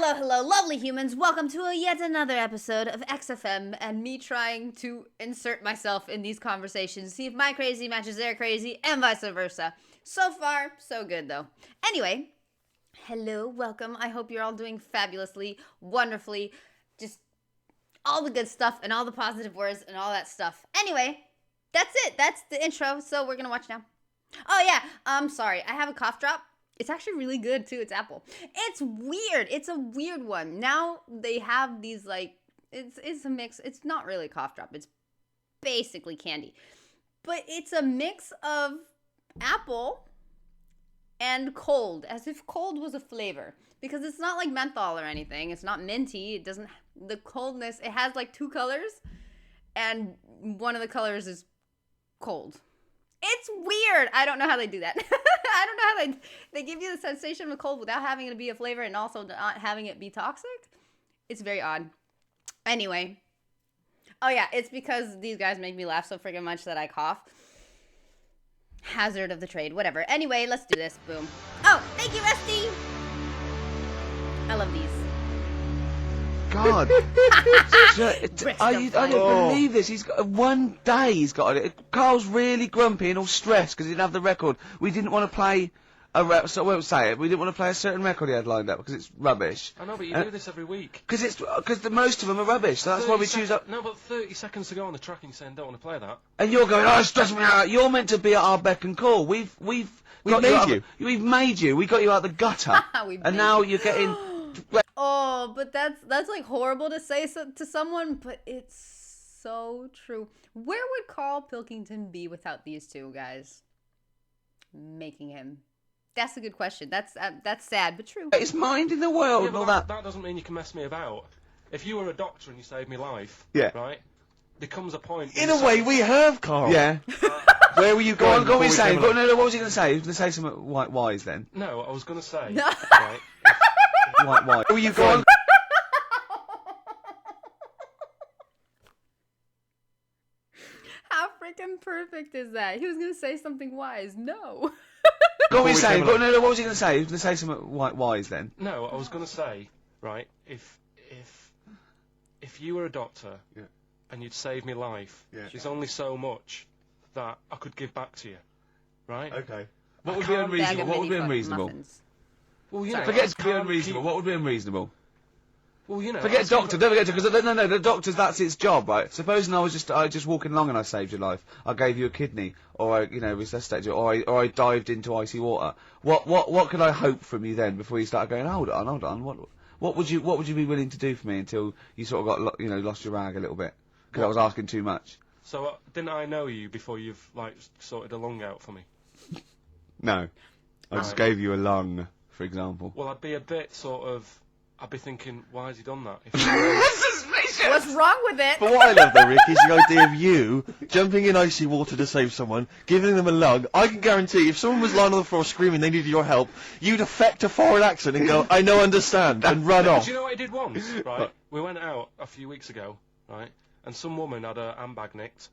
Hello, hello, lovely humans. Welcome to yet another episode of XFM and me trying to insert myself in these conversations, see if my crazy matches their crazy and vice versa. So far, so good though. Anyway, hello, welcome. I hope you're all doing fabulously, wonderfully, just all the good stuff and all the positive words and all that stuff. Anyway, that's it. That's the intro. So we're going to watch now. Oh yeah, I'm sorry. I have a cough drop. It's actually really good, too. It's apple. It's weird. It's a weird one. Now they have these, like, it's a mix. It's not really a cough drop. It's basically candy. But it's a mix of apple and cold, as if cold was a flavor. Because it's not like menthol or anything. It's not minty. It doesn't, the coldness, it has, like, two colors. And one of the colors is cold. It's weird. I don't know how they do that. I don't know how they give you the sensation of cold without having it be a flavor and also not having it be toxic. It's very odd. Anyway. Oh yeah, it's because these guys make me laugh so freaking much that I cough. Hazard of the trade. Whatever. Anyway, let's do this. Boom. Oh, thank you, Rusty. I love these. God. I don't believe this. He's got one day he's got it. Carl's really grumpy and all stressed because he didn't have the record. We didn't want to play so I won't say it. We didn't want to play a certain record he had lined up because it's rubbish. I know, but you do this every week. Because most of them are rubbish. So that's why we choose up. No, but 30 seconds to go on the track and you're saying don't want to play that. And you're going, oh, stress me out. You're meant to be at our beck and call. We've made you. We've made you. We got you out the gutter. And now you're getting. Oh, but that's like horrible to say to someone, but it's so true. Where would Carl Pilkington be without these two guys making him? That's a good question. That's sad, but true. It's mind in the world and all that. That doesn't mean you can mess me about. If you were a doctor and you saved me life, yeah, right? There comes a point. In a way, we have, Carl. Yeah. Where were you going? Go on, what were you saying? No, what was he going to say? He was going to say something wise then. No, I was going to say. Right, why? Where were you going? How freaking perfect is that? He was going to say something wise. No. What were you saying? No, what was he going to say? He was going to say something wise then. No, I was going to say, right, if you were a doctor and you'd save me life, there's only so much that I could give back to you, right? Okay. What would be unreasonable? What would be unreasonable? Well, you know, forget to be unreasonable. What would be unreasonable? Well, you know, forget doctor. Don't forget because no, the doctor's that's its job, right? Supposing I was just walking along and I saved your life, I gave you a kidney, or I resuscitated you, or I dived into icy water. What could I hope from you then before you start going? Hold on. What would you be willing to do for me until you sort of got lost your rag a little bit because I was asking too much? So didn't I know you before you've sorted a lung out for me? No, I just gave you a lung, for example. Well, I'd be a bit I'd be thinking, why has he done that? What's wrong with it? But what I love though, Rick, is the idea of you jumping in icy water to save someone, giving them a lung. I can guarantee if someone was lying on the floor screaming they needed your help, you'd affect a foreign accent and go, I know, understand, and run off. Do you know what I did once, right? We went out a few weeks ago, right? And some woman had her handbag nicked,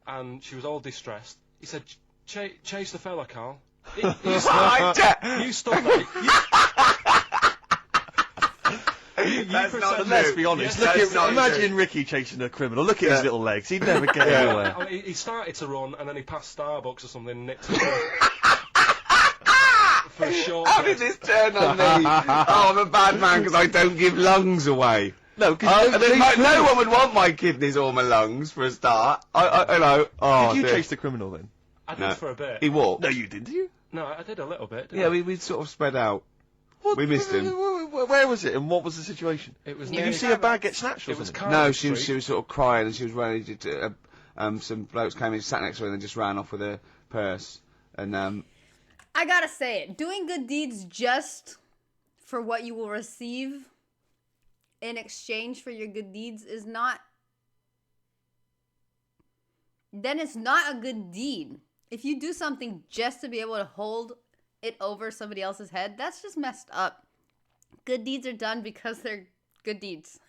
and she was all distressed. He said, chase the fella, Carl. You stop that. Let's be honest. Imagine Ricky chasing a criminal. Look at his little legs. He'd never get anywhere. I mean, he started to run, and then he passed Starbucks or something, and nicked him for a short. How did this turn on me? Oh, I'm a bad man because I don't give lungs away. No, because no one would want my kidneys or my lungs for a start. I know. Oh, did you chase the criminal then? I did for a bit. He walked. No, you didn't. Did you? No, I did a little bit. Yeah, we sort of spread out. We missed him. Where was it, and what was the situation? It was. Did you see a bag get snatched? It was. No, she was sort of crying, and she was running. Some blokes came in, sat next to her, and then just ran off with her purse. And I gotta say it. Doing good deeds just for what you will receive in exchange for your good deeds is not. Then it's not a good deed. If you do something just to be able to hold it over somebody else's head, that's just messed up. Good deeds are done because they're good deeds.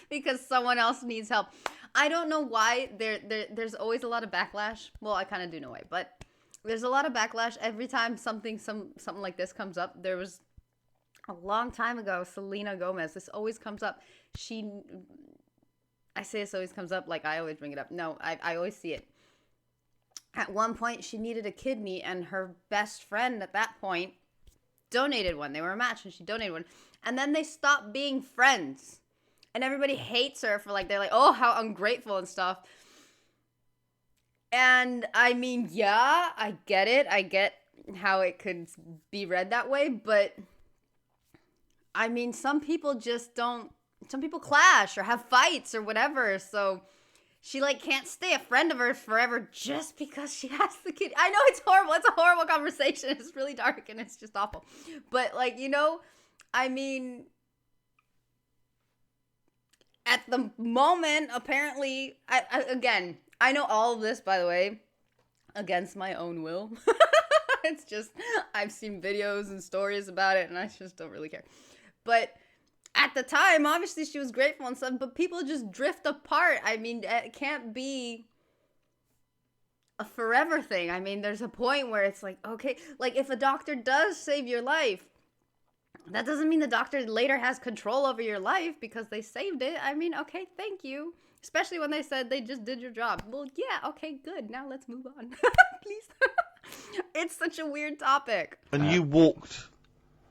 Because someone else needs help. I don't know why there's always a lot of backlash. Well, I kind of do know why, but there's a lot of backlash every time something like this comes up. a long time ago, Selena Gomez. This always comes up. I say this always comes up like I always bring it up. No, I always see it. At one point, she needed a kidney, and her best friend at that point donated one. They were a match, and she donated one. And then they stopped being friends. And everybody hates her for, like, they're like, oh, how ungrateful and stuff. And, I mean, yeah, I get it. I get how it could be read that way. But, I mean, some people just don't. Some people clash or have fights or whatever. So, she, like, can't stay a friend of hers forever just because she has the kid. I know it's horrible. It's a horrible conversation. It's really dark and it's just awful. But, like, you know, I mean, at the moment, apparently, I know all of this, by the way, against my own will. It's just, I've seen videos and stories about it, and I just don't really care. But at the time, obviously, she was grateful and stuff, but people just drift apart. I mean, it can't be a forever thing. I mean, there's a point where it's like, okay, like, if a doctor does save your life, that doesn't mean the doctor later has control over your life because they saved it. I mean, okay, thank you. Especially when they said they just did your job. Well, yeah, okay, good. Now let's move on. Please. It's such a weird topic. And you walked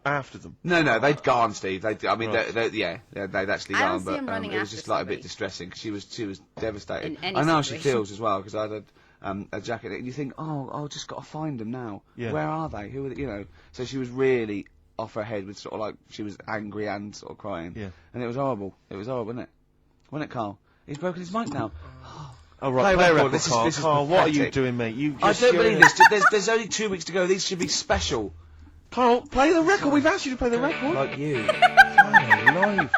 after them? No, they'd gone, Steve. They'd actually I gone, don't see but him running it was after just like a somebody. bit distressing because she was devastated. In any I know how she situation. feels as well because I had a jacket, and you think, oh, I've just got to find them now. Yeah. Where are they? Who are they? You know? So she was really off her head with sort of like she was angry and sort of crying. Yeah. And it was horrible. It was horrible, wasn't it? Wasn't it, Carl? He's broken his mic now. Oh, right, Play play record. record, This is Carl. What are you pathetic. doing, mate? You I just, don't believe this. There's only 2 weeks to go. These should be special. Carl, play the record. We've asked you to play the record. Like you. Live.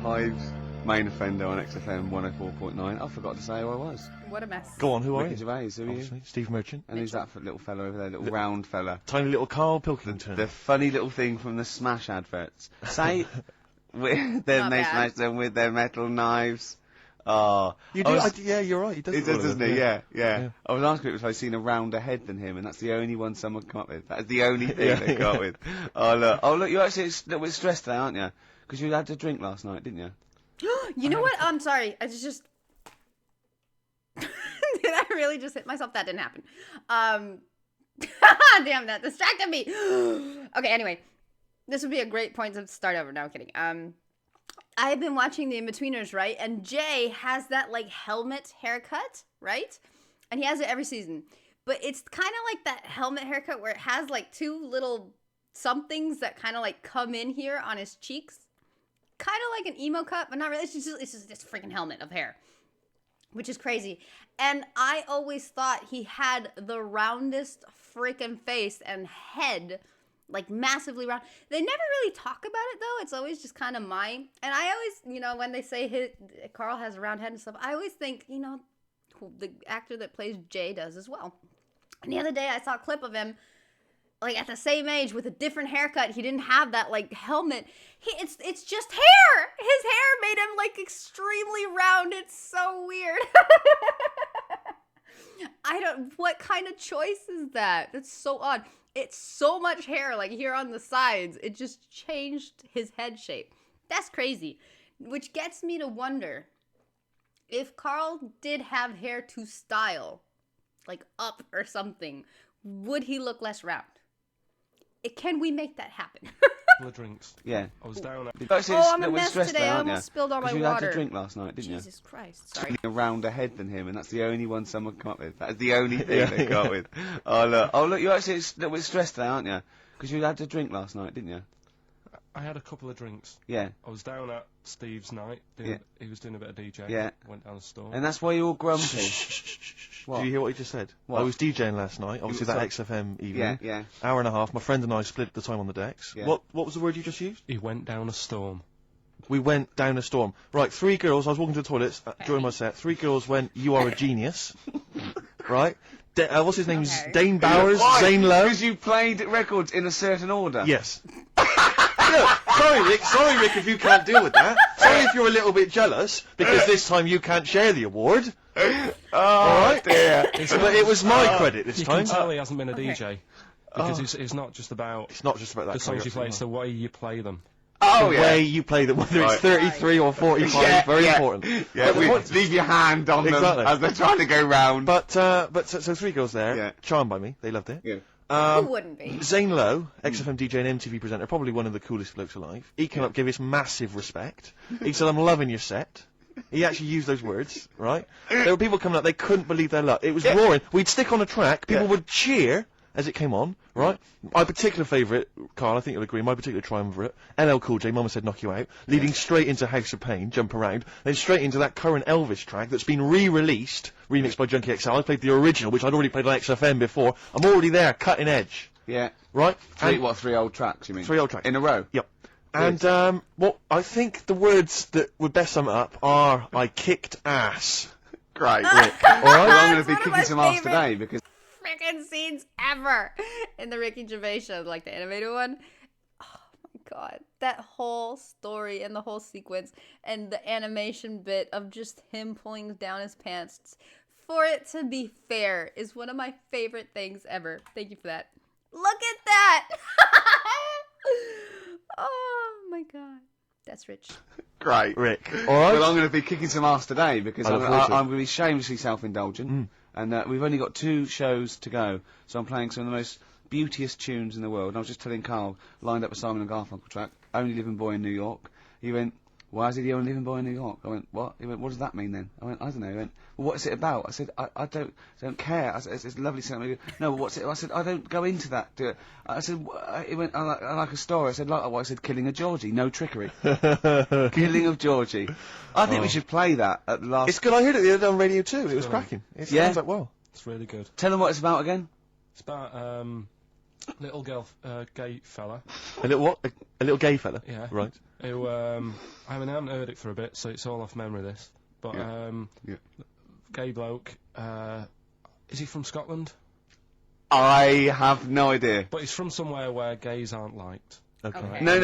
Hive's main offender on XFM 104.9. I forgot to say who I was. What a mess. Go on, who are Ricky you? Gervais, who are you? Obviously, Steve Merchant. And who's that little fella over there, little round fella? Tiny little Carl Pilkington. The funny little thing from the Smash adverts. Say, then they Not bad. smash them with their metal knives. Oh, You do? Yeah, you're right. He does. He does, doesn't he? Yeah. Yeah. I was asking if I'd seen a rounder head than him, and that's the only one someone come up with. That's the only thing they got with. Oh look, you're actually a little bit stressed today, aren't you? Because you had to drink last night, didn't you? You know what? I'm sorry. I just did I really just hit myself? That didn't happen. Damn, that distracted me. Okay, anyway. This would be a great point to start over. No, I'm kidding. I've been watching the In-Betweeners, right? And Jay has that, like, helmet haircut, right? And he has it every season. But it's kind of like that helmet haircut where it has, like, two little somethings that kind of, like, come in here on his cheeks. Kind of like an emo cut, but not really. It's just this freaking helmet of hair, which is crazy. And I always thought he had the roundest freaking face and head, like massively round. They never really talk about it though. It's always just kind of mine. And I always, you know, when they say Carl has a round head and stuff, I always think, you know, the actor that plays Jay does as well. And the other day I saw a clip of him, like at the same age with a different haircut. He didn't have that like helmet. It's just hair. His hair made him like extremely round. It's so weird. What kind of choice is that? That's so odd. It's so much hair like here on the sides. It just changed his head shape. That's crazy. Which gets me to wonder if Carl did have hair to style, like up or something, would he look less round? Can we make that happen? Couple of drinks. Yeah. I was down at I'm a mess today. I almost spilled all my you water. had to drink last night, didn't Jesus Christ. Sorry. you? A rounder head than him, and that's the only one someone come up with. That's the only thing they got with. Oh look, you're actually a little bit stressed today, aren't you? Because you had to drink last night, didn't you? I had a couple of drinks. Yeah. I was down at Steve's night. He was doing a bit of DJing. Yeah. Went down the store. And that's why you're all grumpy. What? Did you hear what he just said? What? I was DJing last night, obviously that XFM evening. Yeah. Hour and a half. My friend and I split the time on the decks. Yeah. What was the word you just used? He went down a storm. We went down a storm. Right, 3 girls. I was walking to the toilets during my set. 3 girls went, "You are a genius." Right? What's his name? Okay. Dane Bowers, Why? Zane Lowe. Because you played records in a certain order. Yes. Look, sorry, Rick, if you can't deal with that. Sorry if you're a little bit jealous, because this time you can't share the award. Oh, dear. But it was my credit this You time. can tell he hasn't been a DJ. Because it's not just about that. the songs you play; it's the way you play them. Oh, the way you play them, whether it's 33 or 45, Yeah, very yeah. important. Yeah, leave your hand on Exactly. them as they're trying to go round. But so 3 girls there, Yeah. charmed by me, they loved it. Yeah. Who wouldn't be? Zane Lowe, XFM DJ and MTV presenter, probably one of the coolest blokes alive. He came up, gave us massive respect. He said, "I'm loving your set." He actually used those words, right? There were people coming up, they couldn't believe their luck. It was roaring. We'd stick on a track, people would cheer as it came on, right? My particular favourite, Carl, I think you'll agree, my particular triumvirate, LL Cool J, Mama Said Knock You Out, leading straight into House of Pain, Jump Around, then straight into that current Elvis track that's been re-released, remixed by Junkie XL. I played the original, which I'd already played on XFM before. I'm already there, cutting edge. Yeah. Right? Three old tracks, you mean? 3 old tracks. In a row? Yep. And, what I think the words that would best sum it up are, I kicked ass. Great. Rick. Alright, well, I'm going That's to be one of kicking my some ass favorite today because... freaking scenes ever in the Ricky Gervais show, like the animated one. Oh my god, that whole story and the whole sequence and the animation bit of just him pulling down his pants, for it to be fair, is one of my favorite things ever. Thank you for that. Look at that. Oh my god, that's rich. Great. Rick. Alright? Well, I'm going to be kicking some ass today because I I'm look forward to it. going to be shamelessly self-indulgent. And we've only got 2 shows to go, so I'm playing some of the most beauteous tunes in the world. And I was just telling Carl, lined up a Simon and Garfunkel track, Only Living Boy in New York. He went, "Why is he the only living boy in New York?" I went, "What?" He went, "What does that mean then?" I went, "I don't know." He went, "Well, what's it about?" I said, I don't care. I said, it's lovely singing. No, but what's it? I said, I don't go into that. I said, he went, I like a story. I said, like what? I said, killing of Georgie, no trickery. Killing of Georgie. I think we should play that at the last. It's good, I heard it the other day on Radio 2, it was cracking. It sounds like well. It's really good. Tell them what it's about again. It's about little gay fella. A little what? A little gay fella? Yeah. Right. Who I haven't heard it for a bit, so it's all off memory. This, but gay bloke. Is he from Scotland? I have no idea. But he's from somewhere where gays aren't liked. Okay. No.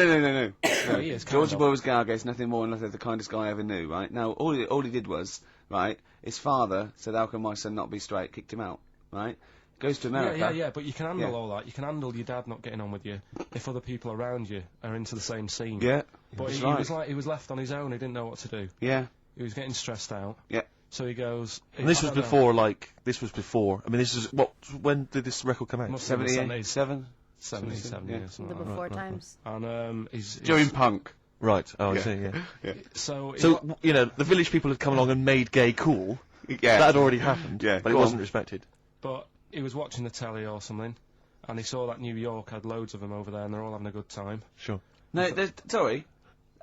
Yeah, he is. Georgie Boy was gay, I guess, nothing more than the kindest guy I ever knew, right? Now, all he did was, right, his father said, "How can my son not be straight?" Kicked him out, right? Goes to America. Yeah, but you can handle all that. You can handle your dad not getting on with you if other people around you are into the same scene. Yeah. But he was left on his own, he didn't know what to do. Yeah. He was getting stressed out. Yeah. So he goes... And this was before, I mean, this is, when did this record come out? Must have been 77? 77, yeah. The something like before times. that. And he's... During punk. Right, I see, yeah. So, you know, the village people had come along and made gay cool. Yeah. That had already happened, Yeah, but it go wasn't on. respected. But he was watching the telly or something, and he saw that New York had loads of them over there, and they're all having a good time. Sure. No, sorry.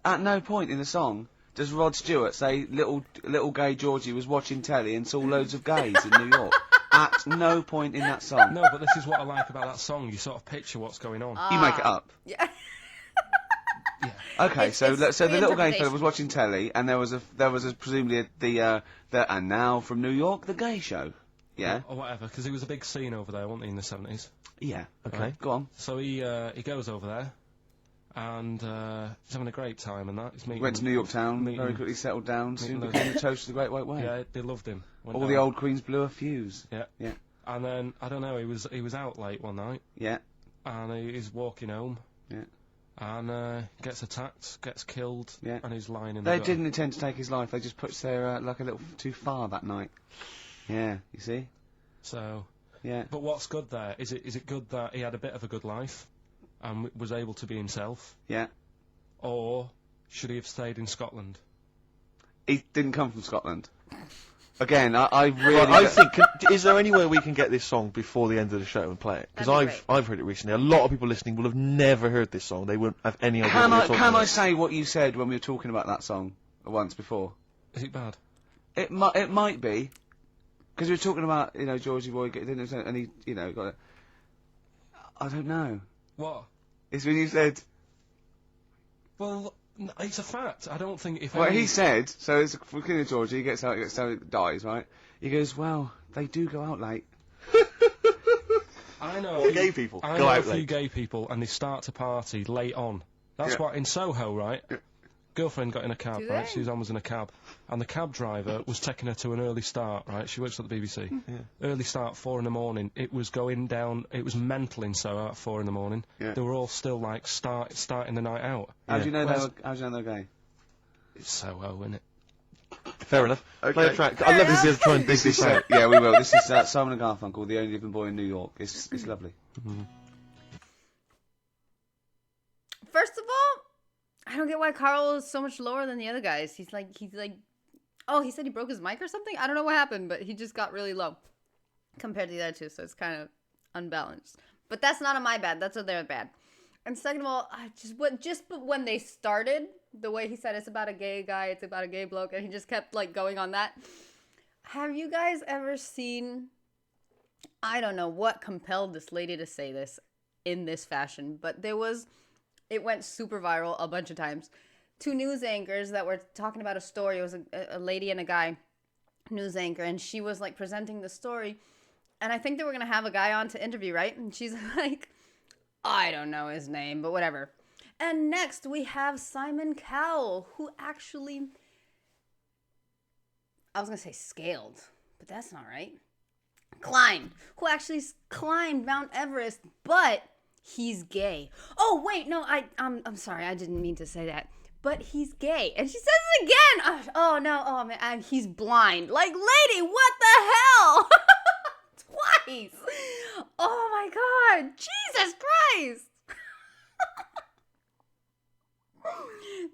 At no point in the song does Rod Stewart say little gay Georgie was watching telly and saw loads of gays in New York. At no point in that song. No, but this is what I like about that song. You sort of picture what's going on. You make it up. Yeah. Okay, It's so the little gay fella reinterpretation. was watching telly, and there was presumably the and now from New York, the gay show. Yeah. Or whatever, because it was a big scene over there, wasn't he, in the 70s? Yeah. Okay. Right. Go on. So he goes over there, and he's having a great time and that. He's meeting... Went to New York Town, meeting- very quickly settled down, soon meeting became the toast of the Great White Way. Yeah, they loved him. Went All down. the old queens blew a fuse. Yeah. Yeah. And then, I don't know, he was out late one night, Yeah. and he's walking home. Yeah. And gets attacked, gets killed, Yeah. and he's lying in They the gutter. didn't intend to take his life, they just pushed their luck a little too far that night. Yeah, you see? So, Yeah. but what's good there? Is it good that he had a bit of a good life and was able to be himself? Yeah. Or should he have stayed in Scotland? He didn't come from Scotland. Again, I really... Well, I think, is there any way we can get this song before the end of the show and play it? Because That'd be I've heard it recently. A lot of people listening will have never heard this song. They won't have any idea Can what I we're talking about. say what you said when we were talking about that song once before? Is it bad? It might be, because we were talking about, you know, Georgie Boy, and he, you know, got it. I don't know. What? It's when you said, Well, it's a fact. I don't think if well, any... he said, so it's for King of Georgie, he gets out, dies, right? He goes, well, they do go out late. I know. Gay people I go know out a few late. gay people, and they start to party late on. That's Yeah. what, in Soho, right? girlfriend got in a cab, Do right? they? Suzanne was in a cab, and the cab driver was taking her to an early start, right? She works at the BBC. Early start, 4 in the morning. It was going down. It was mental in Soho at 4 in the morning. Yeah. They were all still like starting the night out. How do you know Whereas- how do you know they're gay? It's Soho, isn't it? Fair enough. Okay. Play a track. I'd love to see us try and dig this out. Yeah, we will. This is Simon and Garfunkel, The Only Living Boy in New York. It's lovely. First of all, I don't get why Carl is so much lower than the other guys. He's like, oh, he said he broke his mic or something? I don't know what happened, but he just got really low compared to the other two, so it's kind of unbalanced. But that's not on my bad. That's on their bad. And second of all, but when they started, the way he said it's about a gay guy, it's about a gay bloke, and he just kept like going on that. Have you guys ever seen, I don't know what compelled this lady to say this in this fashion, but it went super viral a bunch of times. 2 news anchors that were talking about a story. It was a lady and a guy news anchor, and she was like presenting the story, and I think they were going to have a guy on to interview, right? And she's like, I don't know his name, but whatever. And next we have Simon Cowell, who actually, I was going to say scaled, but that's not right. Who actually climbed Mount Everest, but he's gay. Oh, wait, no, I'm sorry, I didn't mean to say that. But he's gay. And she says it again. Oh no, oh man, and he's blind. Like, lady, what the hell? Twice. Oh my God, Jesus Christ.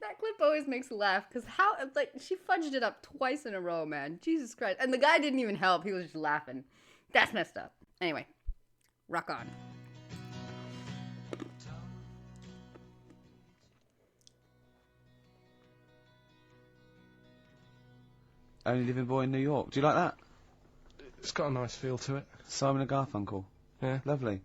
That clip always makes me laugh, because how, like, she fudged it up twice in a row, man. Jesus Christ. And the guy didn't even help, he was just laughing. That's messed up. Anyway, rock on. Only Living Boy in New York. Do you like that? It's got a nice feel to it. Simon and Garfunkel. Yeah. Lovely.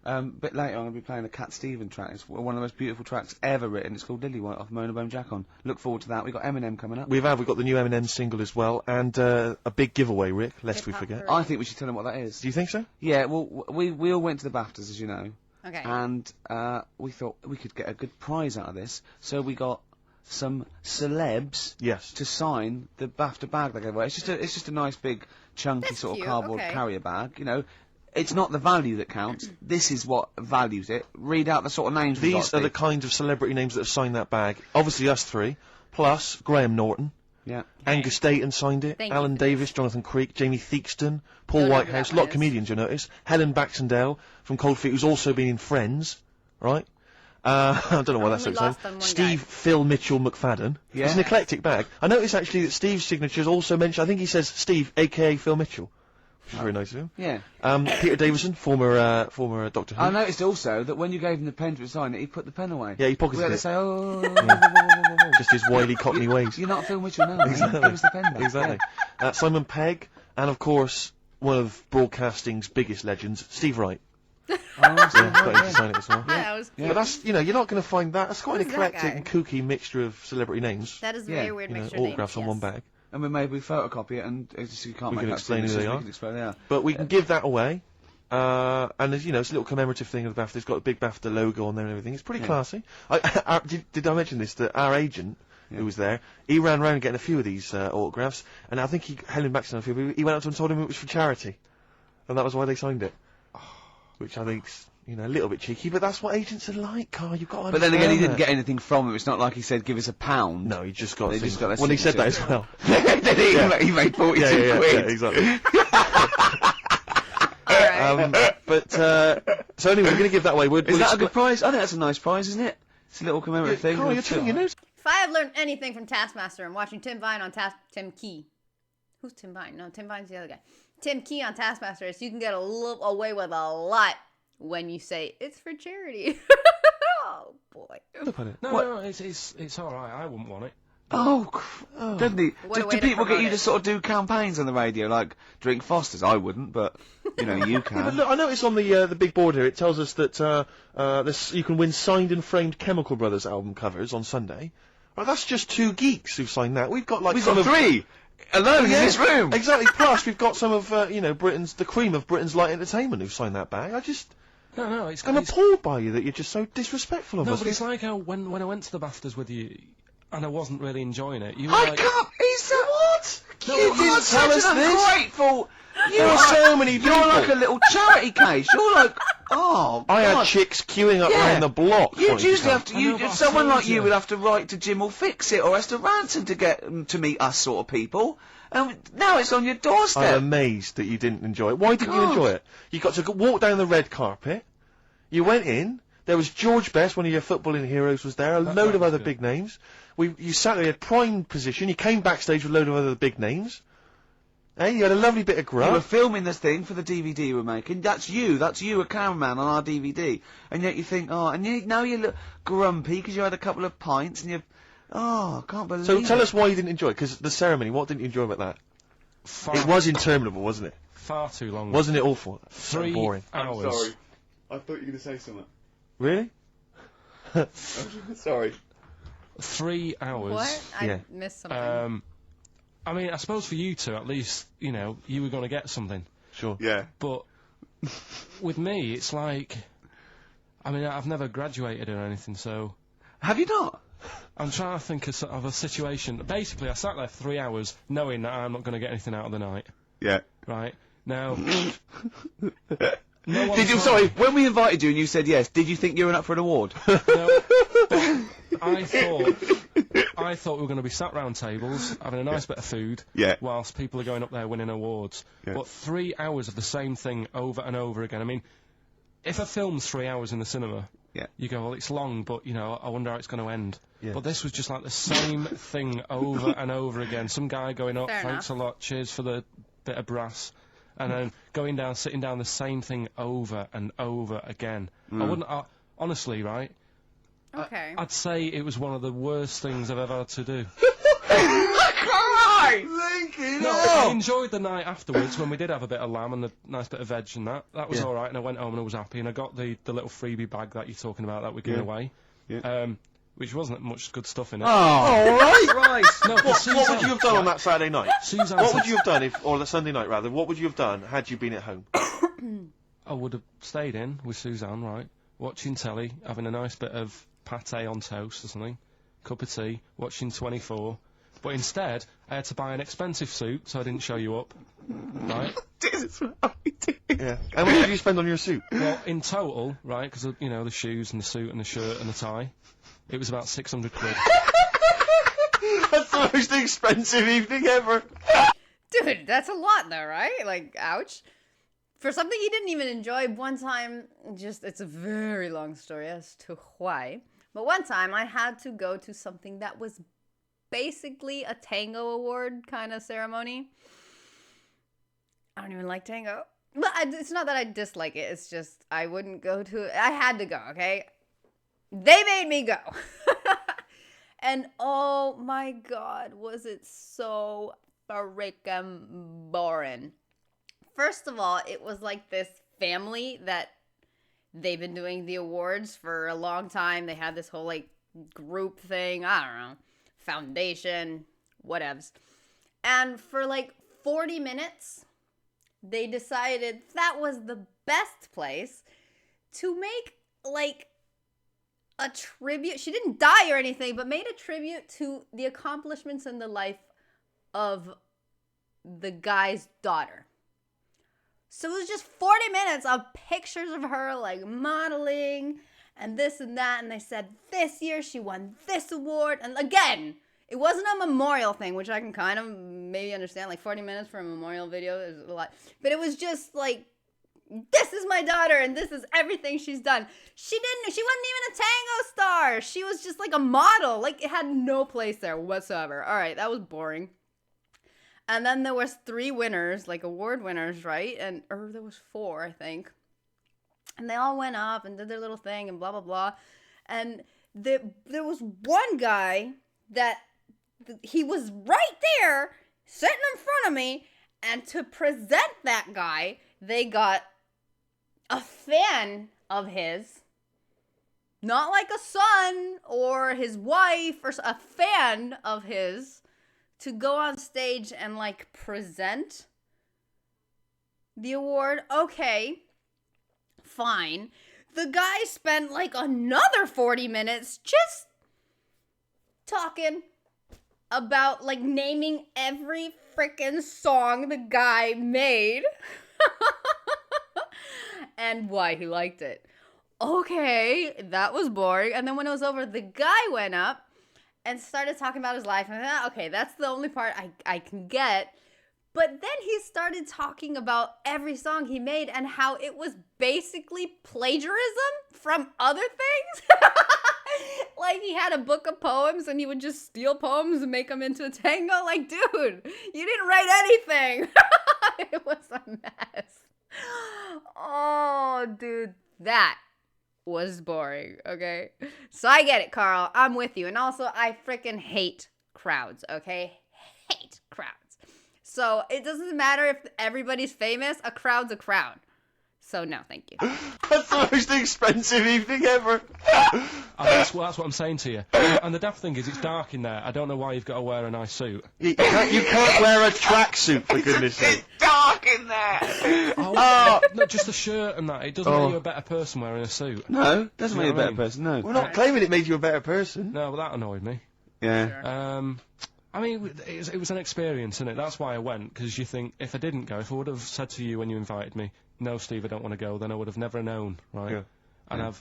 A bit later I'm going to be playing a Cat Stevens track. It's one of the most beautiful tracks ever written. It's called Lily White off Mona Bone Jack On. Look forward to that. We've got Eminem coming up. We've got the new Eminem single as well, and a big giveaway, Rick, lest we forget. I think we should tell them what that is. Do you think so? Yeah, well, we all went to the BAFTAs, as you know. Okay. And we thought we could get a good prize out of this. So we got some celebs to sign the BAFTA bag they gave away. It's just a nice big chunky That's sort cute, of cardboard okay. carrier bag, you know. It's not the value that counts. This is what values it. Read out the sort of names we got. These are the kind of celebrity names that have signed that bag. Obviously us 3, plus Graham Norton. Yeah. Angus Dayton signed it. Thank Alan you. Davis, Jonathan Creek, Jamie Theakston, Paul Don't know who Whitehouse, that a lot one of is. comedians you'll notice. Helen Baxendale from Cold Feet, who's also been in Friends, right? I don't know why that's so only lost exciting. on one Steve guy. Phil Mitchell McFadden. Yeah. It's an eclectic bag. I noticed actually that Steve's signature is also mentioned. I think he says Steve, aka Phil Mitchell. Which is very nice of him. Yeah. Peter Davison, former Doctor Who. I noticed also that when you gave him the pen to sign it, he put the pen away. Yeah, he pocketed We had it. to say, oh, Just his wily Cockney ways. you're not Phil Mitchell now, mate. Give us the pen back. Exactly. Simon Pegg, and of course, one of broadcasting's biggest legends, Steve Wright. Oh, so Yeah, got him to sign it as well. That was cute. But that's, you're not going to find that. That's quite an Who's that eclectic guy? and kooky mixture of celebrity names. That is a Yeah, very weird You know, mixture of names, autographs on one bag. And we maybe photocopy it, and it's just, you can't We make can out explain who they signatures, are. We can explain they are. But we can give that away. And there's, it's a little commemorative thing of the BAFTA. It's got a big BAFTA logo on there and everything. It's pretty classy. Did I mention this? That our agent, who was there, he ran around getting a few of these autographs, and I think Helen Baxter, he went up to him and told him it was for charity, and that was why they signed it. Which I think's, a little bit cheeky, but that's what agents are like, Carl. You've got to But then again, he understand didn't that. get anything from him. It's not like he said, give us £1. No, he just got. They just got their When he said that as signature. well. he made 42 yeah, quid. exactly. Alright. So anyway, we're going to give that away. Is that a good prize? I think that's a nice prize, isn't it? It's a little commemorative thing. Carl, you're telling your news. If I have learned anything from Taskmaster, I'm watching Tim Vine on Tim Key. Who's Tim Vine? No, Tim Vine's the other guy. Tim Key on Taskmaster is you can get away with a lot when you say it's for charity. Oh boy. No, it's all right. I wouldn't want it. Doesn't he? What a way Do to people get promote you to it. sort of do campaigns on the radio, like drink Fosters? I wouldn't, but you Yeah, can. but look, I noticed on the big board here, it tells us that you can win signed and framed Chemical Brothers album covers on Sunday. Right, that's just 2 geeks who've signed that. We've got We've got 3 alone in this room. Exactly. Plus, we've got some of the cream of Britain's light entertainment who've signed that bag. No, it's I'm appalled by you that you're just so disrespectful of No, us. but it's like how when I went to the BAFTAs with you, and I wasn't really enjoying it. You were I like, can't. He's what? You didn't tell us this. Ungrateful. There are so many people. You're like a little charity case. You're like, oh, I had God. chicks queuing up Yeah. around the block. You'd wanting to usually come. have to. I know, but I Someone told like you you. would have to write to Jim or Fix It or Esther Ranson to get to meet us sort of people. And now it's on your doorstep. I'm amazed that you didn't enjoy it. Why didn't you God. enjoy it? You got to walk down the red carpet. You went in. There was George Best, one of your footballing heroes, was there. A load of was other good. big names. You sat there, you had prime position. You came backstage with a load of other big names. Hey, you had a lovely bit of You were grub. filming this thing for the DVD you were making. That's you, a cameraman on our DVD. And yet you think, oh, and now you look grumpy because you had a couple of pints and I can't believe So it. tell us why you didn't enjoy it, because the ceremony, what didn't you enjoy about that? It was interminable, wasn't it? far too long. Wasn't it awful? So 3 boring. hours. I thought you were going to say something. Really? Sorry. 3 hours. What? I Yeah. missed something. I mean, I suppose for you two, at least, you know, you were going to get something. Sure. Yeah. But with me, it's like, I mean, I've never graduated or anything, so Have you not? I'm trying to think of a situation. Basically, I sat there for 3 hours knowing that I'm not going to get anything out of the night. Yeah. Right? Now, Did you? Sorry, when we invited you and you said yes, did you think you were up for an award? No, but I thought we were going to be sat round tables, having a nice bit of food, Yeah. whilst people are going up there winning awards. Yeah. But 3 hours of the same thing over and over again. I mean, if a film's 3 hours in the cinema, Yeah. you go, well, it's long, but, you know, I wonder how it's going to end. Yeah. But this was just like the same thing over and over again. Some guy going up, Fair thanks a lot, cheers for the bit of brass. And then going down, sitting down, the same thing over and over again. I wouldn't, honestly, right, Okay. I'd say it was one of the worst things I've ever had to do. No, I enjoyed the night afterwards when we did have a bit of lamb and a nice bit of veg and that. That was Yeah. alright, and I went home and I was happy, and I got the little freebie bag that you're talking about that we're giving away. Yeah. Which wasn't much good stuff in it. Oh, right. No, What but would Suzanne, you have done on that Saturday night? Suzanne What said would you have done or the Sunday night rather, what would you have done had you been at home? I would have stayed in with Suzanne, right, watching telly, having a nice bit of pate on toast or something, cup of tea, watching 24. But instead, I had to buy an expensive suit, so I didn't show you up, right? Yeah. How much did you spend on your suit? Well, in total, right, because, you know, the shoes and the suit and the shirt and the tie, it was about 600 quid. That's the most expensive evening ever. Dude, that's a lot though, right? Like, ouch. For something you didn't even enjoy, one time, it's a very long story as to why. But one time I had to go to something that was basically a tango award kind of ceremony. I don't even like tango. But it's not that I dislike it, it's just I wouldn't go to it. I had to go, okay? They made me go. And oh my god, was it so freaking boring. First of all, it was like this family that they've been doing the awards for a long time. They had this whole like group thing, I don't know, foundation, whatevs. And for like 40 minutes, they decided that was the best place to make like a tribute. She didn't die or anything, but made a tribute to the accomplishments in the life of the guy's daughter. So it was just 40 minutes of pictures of her like modeling and this and that. And they said this year she won this award. And again, it wasn't a memorial thing, which I can kind of maybe understand. Like 40 minutes for a memorial video is a lot. But it was just like, this is my daughter and this is everything she's done. She wasn't even a tango star. She was just like a model. Like it had no place there whatsoever. All right, that was boring. And then there was 3 winners, like award winners, right? Or there was 4, I think. And they all went up and did their little thing and blah, blah, blah. And there was one guy that he was right there sitting in front of me. And to present that guy, they got a fan of his, not like a son or his wife, or a fan of his, to go on stage and like present the award. Okay, fine. The guy spent like another 40 minutes just talking about, like, naming every frickin' song the guy made and why he liked it. Okay, that was boring. And then when it was over, the guy went up and started talking about his life. And I thought, okay, that's the only part I can get. But then he started talking about every song he made and how it was basically plagiarism from other things. Like, he had a book of poems and he would just steal poems and make them into a tango. Like, dude, you didn't write anything. It was a mess. Oh, dude, that was boring, okay? So I get it, Carl. I'm with you. And also, I freaking hate crowds, okay? Hate crowds. So it doesn't matter if everybody's famous. A crowd's a crowd. So no, thank you. That's the most expensive evening ever. That's what I'm saying to you. And the daft thing is, it's dark in there. I don't know why you've got to wear a nice suit. You can't wear a tracksuit, for goodness sake. It's dark in there! No, just a shirt and that. It doesn't make you a better person wearing a suit. No, doesn't You make you a know what better I mean? person, no. We're not claiming it made you a better person. No, but that annoyed me. Yeah. I mean, it was an experience, isn't it? That's why I went, because you think, if I didn't go, if I would have said to you when you invited me, no, Steve, I don't want to go, then I would have never known, right? Yeah. And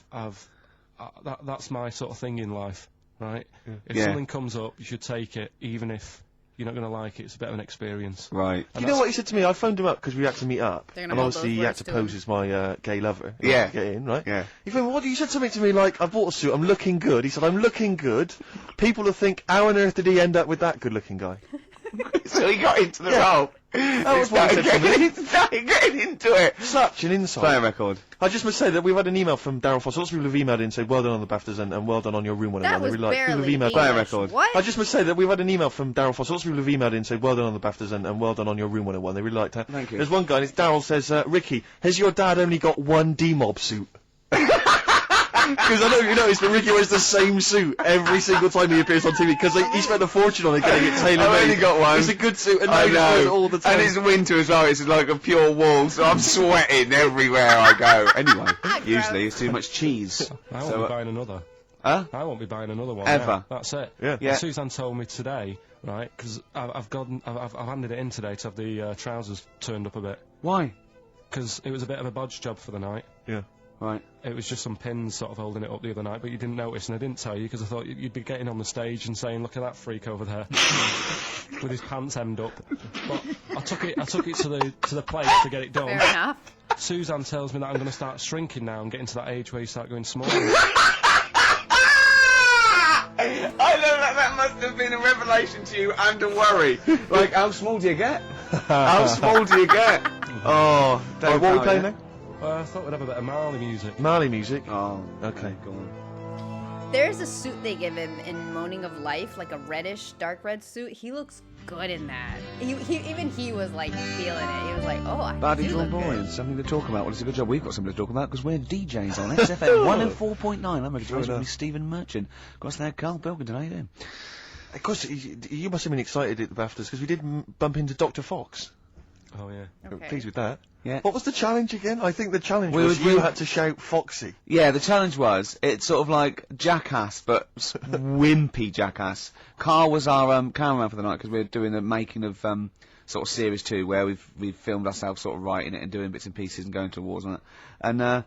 that's my sort of thing in life, right? Yeah. If Yeah. something comes up, you should take it, even if you're not going to like it. It's a bit of an experience. Right. Do you know what he said to me? I phoned him up because we had to meet up. They're And gonna hold obviously those he had words to to pose him. as my gay lover. Yeah. Get in, right? Yeah. He went, what? You said something to me like, I bought a suit, I'm looking good. He said, I'm looking good. People will think, how on earth did he end up with that good-looking guy? So he got into the role. That was what he said to me. Started getting into it. Such an insight. Play a record. I just must say that we've had an email from Darren Foss. Lots of people have emailed in and said, well done on the BAFTAs and well done on your room 101. That They was really like- people have barely emailed. Play a English. record. What? I just must say that we've had an email from Darren Foss. Lots of people have emailed in and said, well done on the BAFTAs and well done on your room 101. They really liked that. Thank you. There's one guy, and it's Daryl says, Ricky, has your dad only got one D-Mob suit? Because I know you noticed, but Ricky wears the same suit every single time he appears on TV, because he spent a fortune on it getting it tailor-made. I've only got one. It's a good suit, and now I he wears it know. all the time. And it's winter as well. It's like a pure wall, so I'm sweating everywhere I go. Anyway, usually it's too much cheese. I won't be buying another. Huh? I won't be buying another one. Ever. now. That's it. Yeah. Yeah. Suzanne told me today, right, because I've handed it in today to have the trousers turned up a bit, Why? because it was a bit of a bodge job for the night. Yeah. Right. It was just some pins sort of holding it up the other night, but you didn't notice, and I didn't tell you because I thought you'd be getting on the stage and saying, "Look at that freak over there with his pants hemmed up." But I took it to the place to get it done. Fair enough. Suzanne tells me that I'm going to start shrinking now and getting to that age where you start going small. I know that must have been a revelation to you and a worry. Like, how small do you get? How small do you get? Oh, Right, what are we playing now? I thought we'd have a bit of Marley music. Marley music. Oh, Okay. go on. There's a suit they give him in Moaning of Life, like a reddish, dark red suit. He looks good in that. Even he was like feeling it. He was like, oh, I Baddies do or look good. boys, something to talk about. Well, it's a good job we've got something to talk about because we're DJs on XFM 104.9. I'm ready to Sure with enough. Stephen Merchant. Across there, Carl Bilkington. How you doing? Of course, you must have been excited at the BAFTAs, because we did bump into Dr. Fox. Oh yeah. Okay. Pleased with that. Yeah. What was the challenge again? I think the challenge We was was- you had to shout Foxy. Yeah, the challenge was, it's sort of like Jackass, but wimpy Jackass. Carl was our cameraman for the night because we were doing the making of sort of series 2 where we've filmed ourselves sort of writing it and doing bits and pieces and going to awards on it. And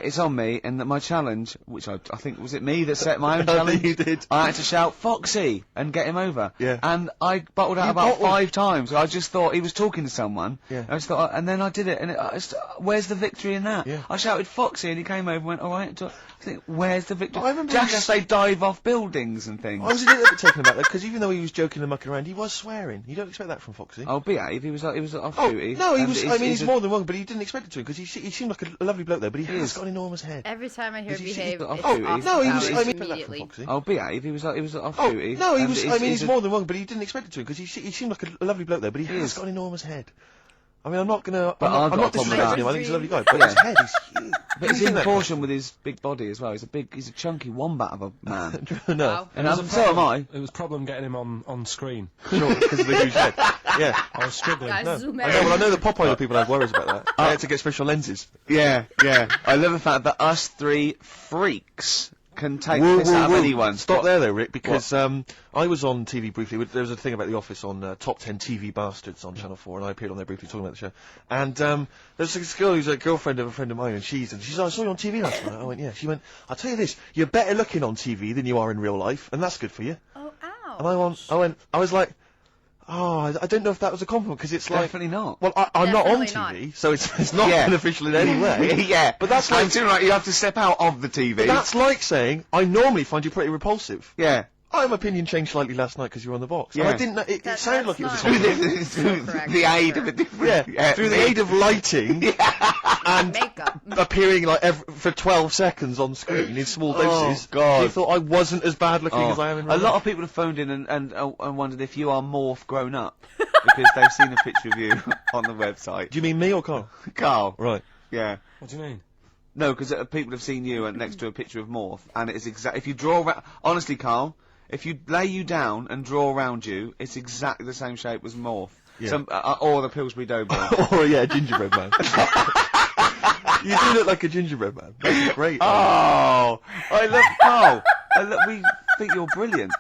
it's on me, and my challenge, which I think, was it me that set my own I think challenge? you did. I had to shout Foxy and get him over. Yeah. And I bottled out You about bottled? 5 times. I just thought he was talking to someone. Yeah. I just thought, and then I did it, and where's the victory in that? Yeah. I shouted Foxy, and he came over and went, all right. I think, where's the victory? I remember Jackass, they dive off buildings and things. I was a little bit taken aback, because even though he was joking and mucking around, he was swearing. You don't expect that from Foxy. Oh, behave. He was off Oh, duty. no, he and was. I mean, he's a- more than one, but he didn't expect it to, because he seemed like a lovely bloke there, but he has is. got an enormous head. Every time I hear Did you see behave, the- it's oh, no, he was- out I mean, immediately. that from Foxy. Oh, behave. He was off Oh, duty. no, he and was. he's- I mean, he's he's a- more than one, but he didn't expect it to, because he seemed like a lovely bloke there, but he has is. got an enormous head. I mean, I'm not gonna. But I've I'm got not a problem with disrespecting that. him. I think he's a lovely guy, but Yeah. his head is huge. But it's You in think that- proportion with his big body as well. He's a chunky wombat of a man. No, Wow. And It was a so am I. It was a problem getting him on screen. sure, because of the huge head. Yeah. I was struggling. Guys, No. zoom I in. know, well, I know the pop idol people have worries about that. I had to get special lenses. Yeah, yeah. I love the fact that us 3 freaks can take the piss out of anyone. Stop there, though, Rick, because I was on TV briefly. There was a thing about The Office on Top 10 TV Bastards on Channel 4, and I appeared on there briefly talking about the show. And there's this girl who's a girlfriend of a friend of mine, and she's like, I saw you on TV last night. I went, yeah. She went, I'll tell you this, you're better looking on TV than you are in real life, and that's good for you. Oh, ow. And I was like, oh, I don't know if that was a compliment, because it's like... Definitely not. Well, I'm not on Definitely TV, so it's not beneficial in any way. Yeah, but that's like... Right, you have to step out of the TV. That's like saying, I normally find you pretty repulsive. Yeah. My opinion changed slightly last night because you were on the box. Yeah. And I didn't know... It sounded like it was a Through compliment. the aid of a different... Through the aid of lighting and makeup. appearing like for 12 seconds on screen in small doses. Oh, God. You thought I wasn't as bad looking as I am in real life. A lot life. of people have phoned in and wondered if you are Morph grown up. Because they've seen a picture of you on the website. Do you mean me or Carl? Carl. Right. Yeah. What do you mean? No, because people have seen you next to a picture of Morph, and it's exact. If you draw honestly, Carl, if you lay you down and draw around you, it's exactly the same shape as Morph. Yeah. Or the Pillsbury Doughboy. Or a gingerbread man. You do look like a gingerbread man. That's great. Oh, I love Carl. We think you're brilliant.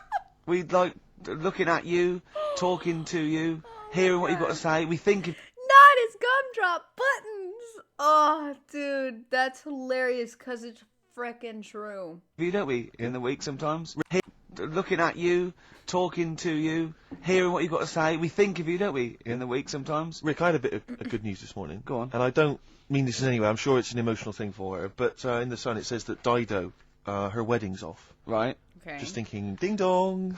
We like looking at you, talking to you, hearing what you've got to say. We think if Not his gumdrop buttons. Oh, dude, that's hilarious because it's frickin' true. you don't we in the week sometimes. Looking at you, talking to you, hearing what you've got to say. We think of you, don't we, in the week sometimes. Rick, I had a bit of good news this morning. Go on. And I don't mean this in any way. I'm sure it's an emotional thing for her. But in the Sun it says that Dido, her wedding's off. Right. Okay. Just thinking, ding dong.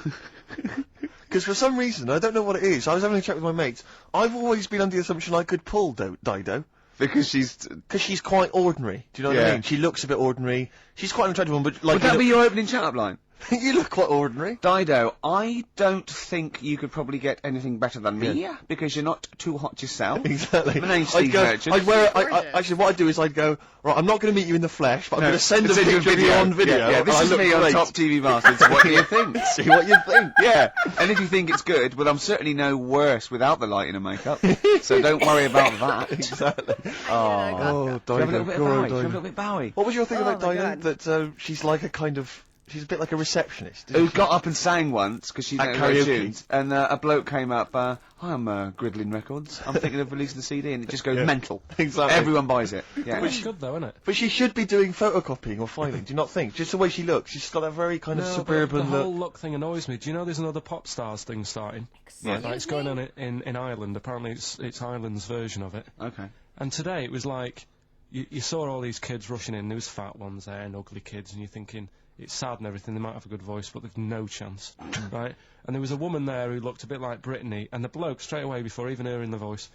Because for some reason, I don't know what it is. I was having a chat with my mates. I've always been under the assumption I could pull Dido. Because she's quite ordinary. Do you know what I mean? She looks a bit ordinary. She's quite an attractive one, but like... Would that be your opening chat-up line? You look quite ordinary. Dido, I don't think you could probably get anything better than me, because you're not too hot yourself. Exactly. My name's Steve Merchant. Actually, what I'd do is I'd go, right, I'm not going to meet you in the flesh, but I'm going to send a picture of you on video. Yeah, this is me on Top TV Masters. What do you think? See what you think. Yeah, and if you think it's good, well, I'm certainly no worse without the lighting and makeup, so don't worry about that. Exactly. Oh, Dido. Have a little bit Bowie. What was your thing about my Dido? God. That she's like a kind of... She's a bit like a receptionist. Who got up and sang once, because she's At at karaoke. tunes, and a bloke came up, hi, I'm Gridlin Records, I'm thinking of releasing the CD, and it just goes mental. Exactly. Everyone buys it. Yeah. It's good though, isn't it? But she should be doing photocopying or filing, do you not think? Just the way she looks. She's got that very kind of No, but suburban the look. whole look thing annoys me. Do you know there's another pop stars thing starting? Yeah. Like, it's going on in Ireland. Apparently it's Ireland's version of it. Okay. And today it was like, you saw all these kids rushing in, there was fat ones there and ugly kids, and you're thinking, it's sad and everything, they might have a good voice, but they've no chance, right? And there was a woman there who looked a bit like Brittany, and the bloke, straight away, before even hearing the voice,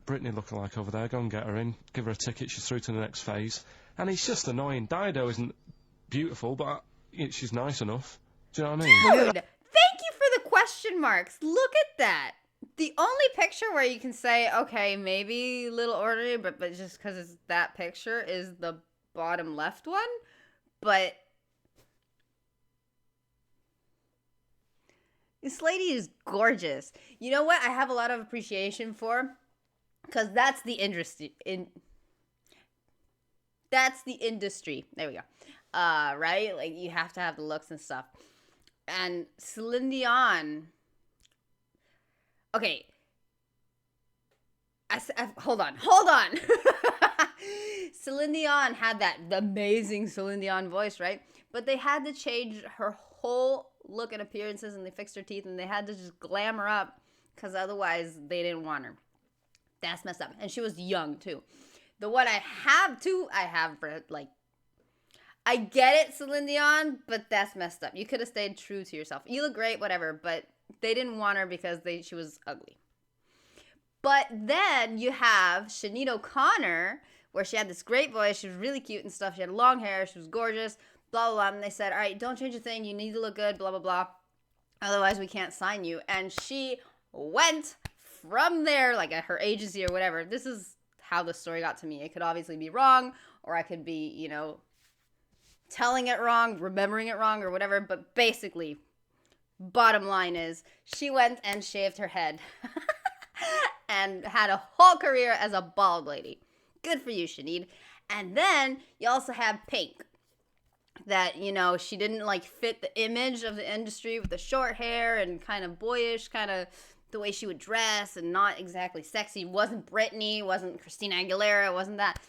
Brittany lookalike over there, go and get her in, give her a ticket, she's through to the next phase. And it's just annoying. Dido isn't beautiful, but she's nice enough. Do you know what I mean? Dude, thank you for the question marks. Look at that. The only picture where you can say, okay, maybe a little ordinary, but just because it's that picture is the bottom left one. But this lady is gorgeous. You know what I have a lot of appreciation for? Because that's the industry. That's the industry. There we go. Right? Like, you have to have the looks and stuff. And Celine Dion. Okay. Hold on. Celine Dion had that amazing Celine Dion voice, right? But they had to change her whole look and appearances, and they fixed her teeth, and they had to just glam her up, because otherwise they didn't want her. That's messed up. And she was young, too. The one I have for, like, I get it, Celine Dion, but that's messed up. You could have stayed true to yourself. You look great, whatever, but they didn't want her because she was ugly. But then you have Sinead O'Connor, where she had this great voice. She was really cute and stuff. She had long hair. She was gorgeous, blah, blah, blah. And they said, all right, don't change a thing. You need to look good, blah, blah, blah. Otherwise, we can't sign you. And she went from there, like at her agency or whatever. This is how the story got to me. It could obviously be wrong, or I could be, telling it wrong, remembering it wrong, or whatever. But basically, bottom line is, she went and shaved her head and had a whole career as a bald lady. Good for you, Sinead. And then you also have Pink. that, you know, she didn't like fit the image of the industry with the short hair and kind of boyish, kind of the way she would dress and not exactly sexy. Wasn't Britney, wasn't Christina Aguilera, wasn't that.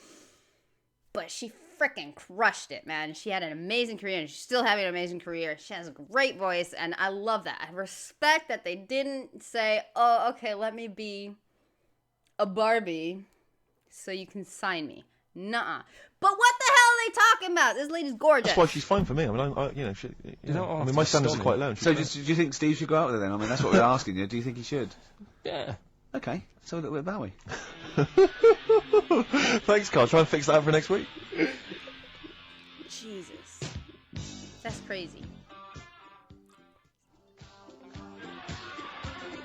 But she freaking crushed it, man. She had an amazing career, and she's still having an amazing career. She has a great voice, and I love that. I respect that they didn't say, oh, okay, let me be a Barbie so you can sign me. Nuh-uh. But what the hell are they talking about? This lady's gorgeous. That's why she's fine for me. I mean, you know, I mean, my standards are quite low. So do you think Steve should go out with her then? I mean, that's what we're asking you. Do you think he should? Yeah. Okay, so a little bit of Bowie. Thanks, Carl. Try and fix that for next week. Jesus. That's crazy.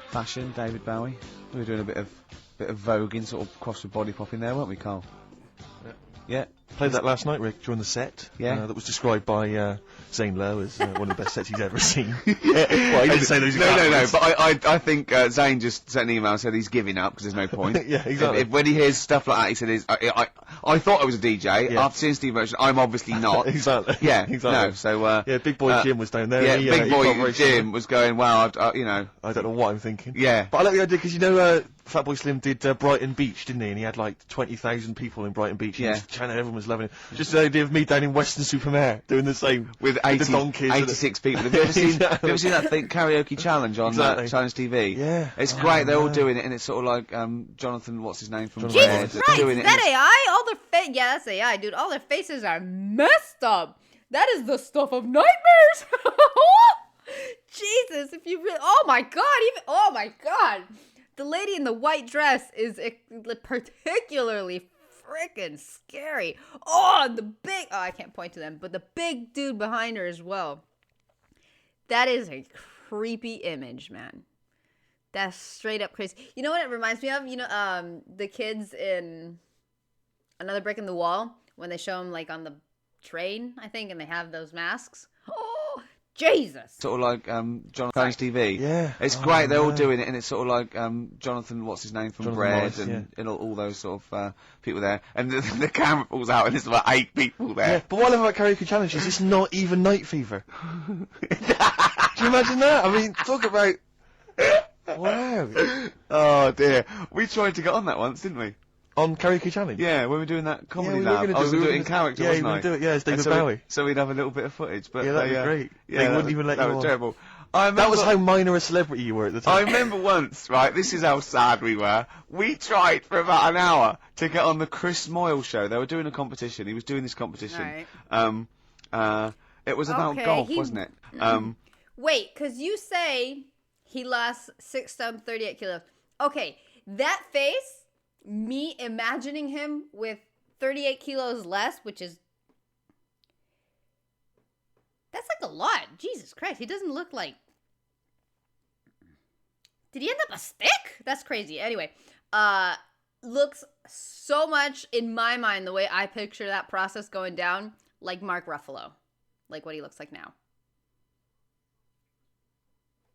Fashion, David Bowie. We were doing a bit of voguing, sort of cross with body popping there, weren't we, Carl? Yeah. Played that last night, Rick, during the set. Yeah. That was described by Zane Lowe as one of the best sets he's ever seen. Well, he didn't say those exact No, words. but I think Zane just sent an email and said he's giving up because there's no point. Yeah, exactly. When he hears stuff like that, he said, I thought I was a DJ. Yeah. After seeing Steve Merchant, I'm obviously not. Exactly. Yeah, exactly. no, so... yeah, Big Boy Jim was down there. Yeah, and he, Big he got Boy very Jim similar. was going, wow, you know... I don't know what I'm thinking. Yeah. But I like the idea, because you know, Fatboy Slim did Brighton Beach, didn't he? And he had like 20,000 people in Brighton Beach. Yeah. And everyone was loving it. Just the idea of me down in Western-super-Mare doing the same. With the donkeys. 86 people. Have you ever seen, have you ever seen that thing, karaoke challenge on Exactly. Challenge TV? Yeah. It's great, they're all doing it, and it's sort of like Jonathan, what's his name from Jonathan Red, Jesus Christ, doing is it. that AI? All their yeah, that's AI, dude. All their faces are messed up. That is the stuff of nightmares. Jesus, if you really, oh my god, the lady in the white dress is particularly freaking scary. Oh, I can't point to them, but the big dude behind her as well. That is a creepy image, man. That's straight up crazy. You know what it reminds me of? You know, the kids in Another Brick in the Wall, when they show them like on the train, I think, and they have those masks. Oh, Jesus! Sort of like Jonathan TV. Yeah. It's great, they're all doing it, and it's sort of like Jonathan, what's his name from Jonathan Red, Morris, and all those sort of people there. And the camera pulls out, and there's about 8 people there. Yeah, but what I love about Karaoke Challenge is it's not even night fever. Do you imagine that? I mean, talk about... Wow. Oh dear. We tried to get on that once, didn't we? On Karaoke Challenge? Yeah, when we were doing that comedy we were lab. gonna I was do doing it in character, yeah, wasn't you I? were going to do it, yeah, it's David so Bowie. So we'd have a little bit of footage, but Yeah, that'd be great. Yeah, They wouldn't even let that you was on. terrible. That was how minor a celebrity you were at the I time. remember once, right, this is how sad we were. We tried for about an hour to get on the Chris Moyle show. They were doing a competition. He was doing this competition. Right. It was about Okay, golf, he- wasn't it? Wait, because you say he lost 6 stone, 38 kilos. Okay, that face, me imagining him with 38 kilos less, which is... That's like a lot. Jesus Christ, he doesn't look like... Did he end up a stick? That's crazy. Anyway, looks so much, in my mind, the way I picture that process going down, like Mark Ruffalo. Like what he looks like now.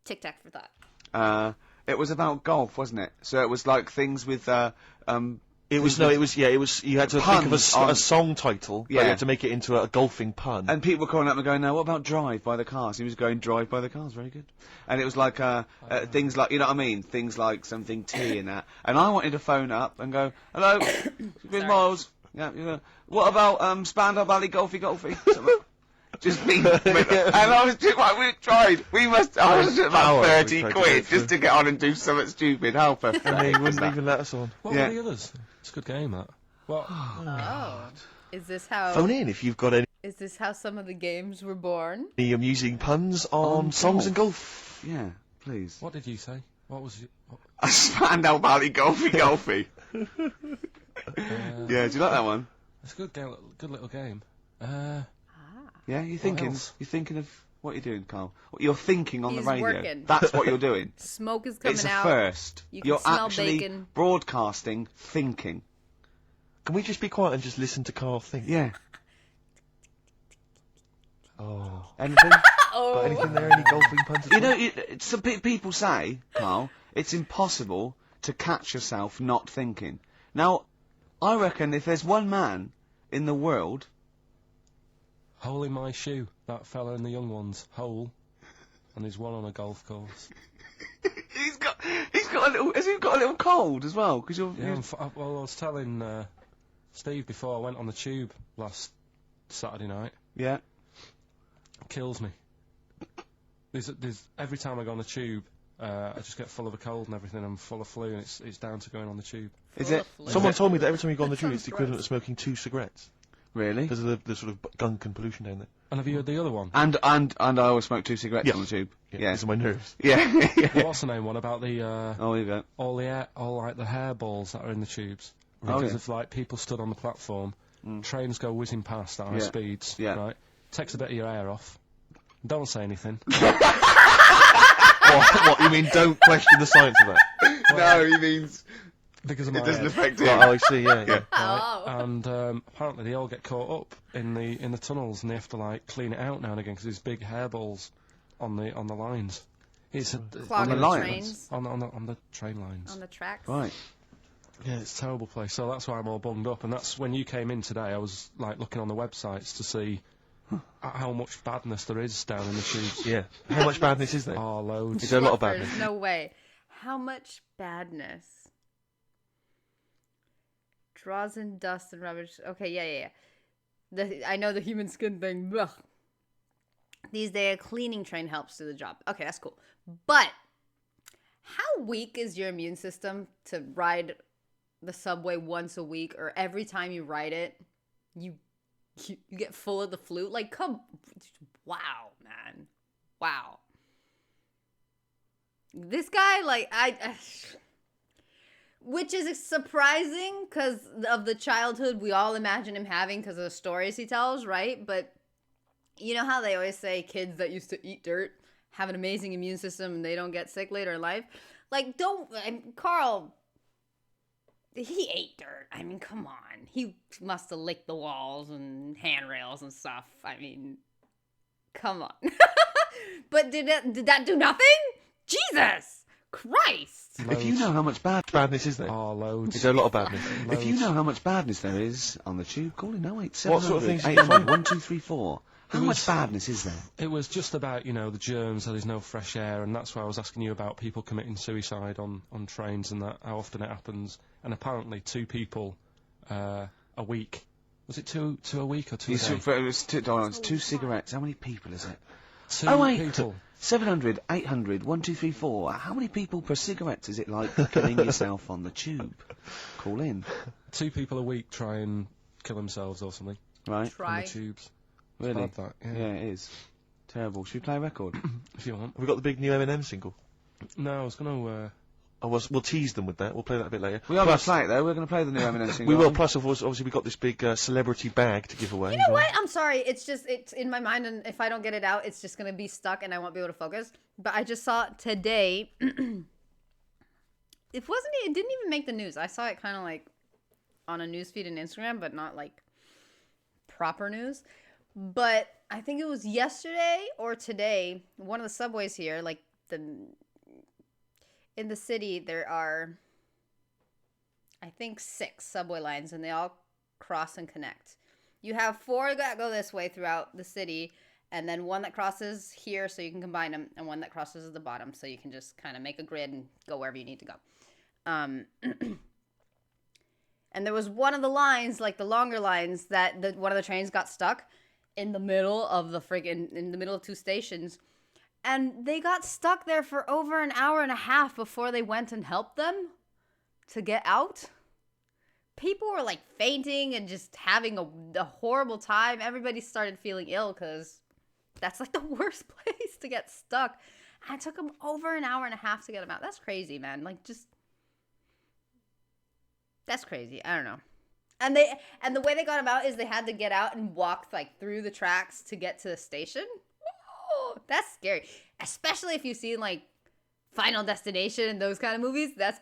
Tic Tac for thought. It was about golf, wasn't it? So it was like things with, It was, you had to think of a song title, but Yeah. you had to make it into a golfing pun. and people were calling up and going, "Now, what about Drive by the Cars?" He was going, "Drive by the Cars," very good. And it was like things like, you know what I mean, things like something T and that. And I wanted to phone up and go, "Hello, Chris Miles. Yeah. What about Spandau Ballet Golfy?" Something. Just me, and I was just like, we tried. We must. I was about 30 quid just to get on and do something stupid. How perfect. And they wouldn't even let us on. What Yeah. were the others? It's a good game, that. What? Oh. Is this how... Phone in if you've got any Is this how some of the games were born? amusing puns on songs and golf. Yeah, please. What did you say? What was it? What? A Spandau Ballet Golfy. Yeah, do you like that one? It's a good little game. Yeah, you're thinking of what you're doing, Carl. You're thinking on He's the radio. working. That's what you're doing. Smoke is coming It's a out. first. You can You're smell actually bacon. broadcasting thinking. Can we just be quiet and just listen to Carl think? Yeah. Oh. Anything? Got anything there? Any golfing puns? You know, some people say, Carl, it's impossible to catch yourself not thinking. Now, I reckon if there's one man in the world Hole in my shoe. That fella in the young ones. Hole. And there's one on a golf course. He's got a little. Has he got a little cold as well? Because you're. Yeah, well, I was telling Steve before I went on the tube last Saturday night. Yeah. Kills me. There's every time I go on the tube, I just get full of a cold and everything. I'm full of flu, and it's down to going on the tube. Is it? Someone told me that every time you go on the tube, it's the equivalent of smoking 2 cigarettes. Really? Because of the sort of gunk and pollution down there. And have you heard the other one? And I always smoke 2 cigarettes Yeah. on the tube. Yeah. These are my nerves. Yeah. What's the name one about the Oh, you go. all like the hairballs that are in the tubes Oh, because yeah. of like people stood on the platform, trains go whizzing past at high speeds, Yeah. right? Takes a bit of your hair off. Don't say anything. What, you mean don't question the science of that? No, he means Because of my it doesn't head. affect him. Oh, I see, yeah. Right? Oh. And apparently they all get caught up in the tunnels, and they have to like clean it out now and again because there's big hairballs on the lines. It's Clogging the the lines? trains. on the train lines. On the tracks. Right. Yeah, it's a terrible place. So that's why I'm all bunged up. And that's when you came in today. I was like looking on the websites to see how much badness there is down in the tubes. Yeah. How much badness is there? Oh, loads. Is there a lot of There's badness? no way. How much badness? Draws in dust and rubbish. Okay, yeah. I know the human skin thing. Ugh. These days, a cleaning train helps do the job. Okay, that's cool. But how weak is your immune system to ride the subway once a week, or every time you ride it, you get full of the flu? Like, wow, man. Wow. This guy, like, which is surprising because of the childhood we all imagine him having because of the stories he tells, right? But you know how they always say kids that used to eat dirt have an amazing immune system and they don't get sick later in life? Like, Carl, he ate dirt. I mean, come on. He must have licked the walls and handrails and stuff. I mean, come on. But did that do nothing? Jesus Christ! If you know how much Badness is there? Oh, loads. Is there a lot of badness? If you know how much badness there is on the tube, call in 08700 What sort of things do you 800 find? 1234. How much badness is there? It was just about, the germs, so there's no fresh air, and that's why I was asking you about people committing suicide on trains and that, how often it happens. And apparently 2 people a week. Was it 2 a week or 2 a day? It was $2. 2 cigarettes. How many people is it? 2 Oh, wait. people. 700 800 1234. How many people per cigarette is it like killing yourself on the tube? Call in. 2 people a week try and kill themselves or something Right? on Try. the tubes. Really? Bad that, Yeah, it is. Terrible. Should we play a record? If you want. Have we got the big new Eminem single? No, I was going to... We'll tease them with that. We'll play that a bit later. We are going to play it though. We're going to play the new Eminem single. We will. Plus, of course, obviously, we've got this big celebrity bag to give away. You know what? I'm sorry. It's in my mind, and if I don't get it out, it's just gonna be stuck, and I won't be able to focus. But I just saw it today. It didn't even make the news. I saw it kind of like on a newsfeed in Instagram, but not like proper news. But I think it was yesterday or today. One of the subways here, like in the city, there are, I think, 6 subway lines, and they all cross and connect. You have 4 that go this way throughout the city, and then one that crosses here so you can combine them, and one that crosses at the bottom so you can just kind of make a grid and go wherever you need to go. And there was one of the lines, like the longer lines, that one of the trains got stuck in the middle of in the middle of 2 stations. And they got stuck there for over an hour and a half before they went and helped them to get out. People were like fainting and just having a horrible time. Everybody started feeling ill because that's like the worst place to get stuck. And it took them over an hour and a half to get them out. That's crazy, man. That's crazy. I don't know. And the way they got them out is they had to get out and walk like through the tracks to get to the station. That's scary, especially if you've seen like Final Destination and those kind of movies. That's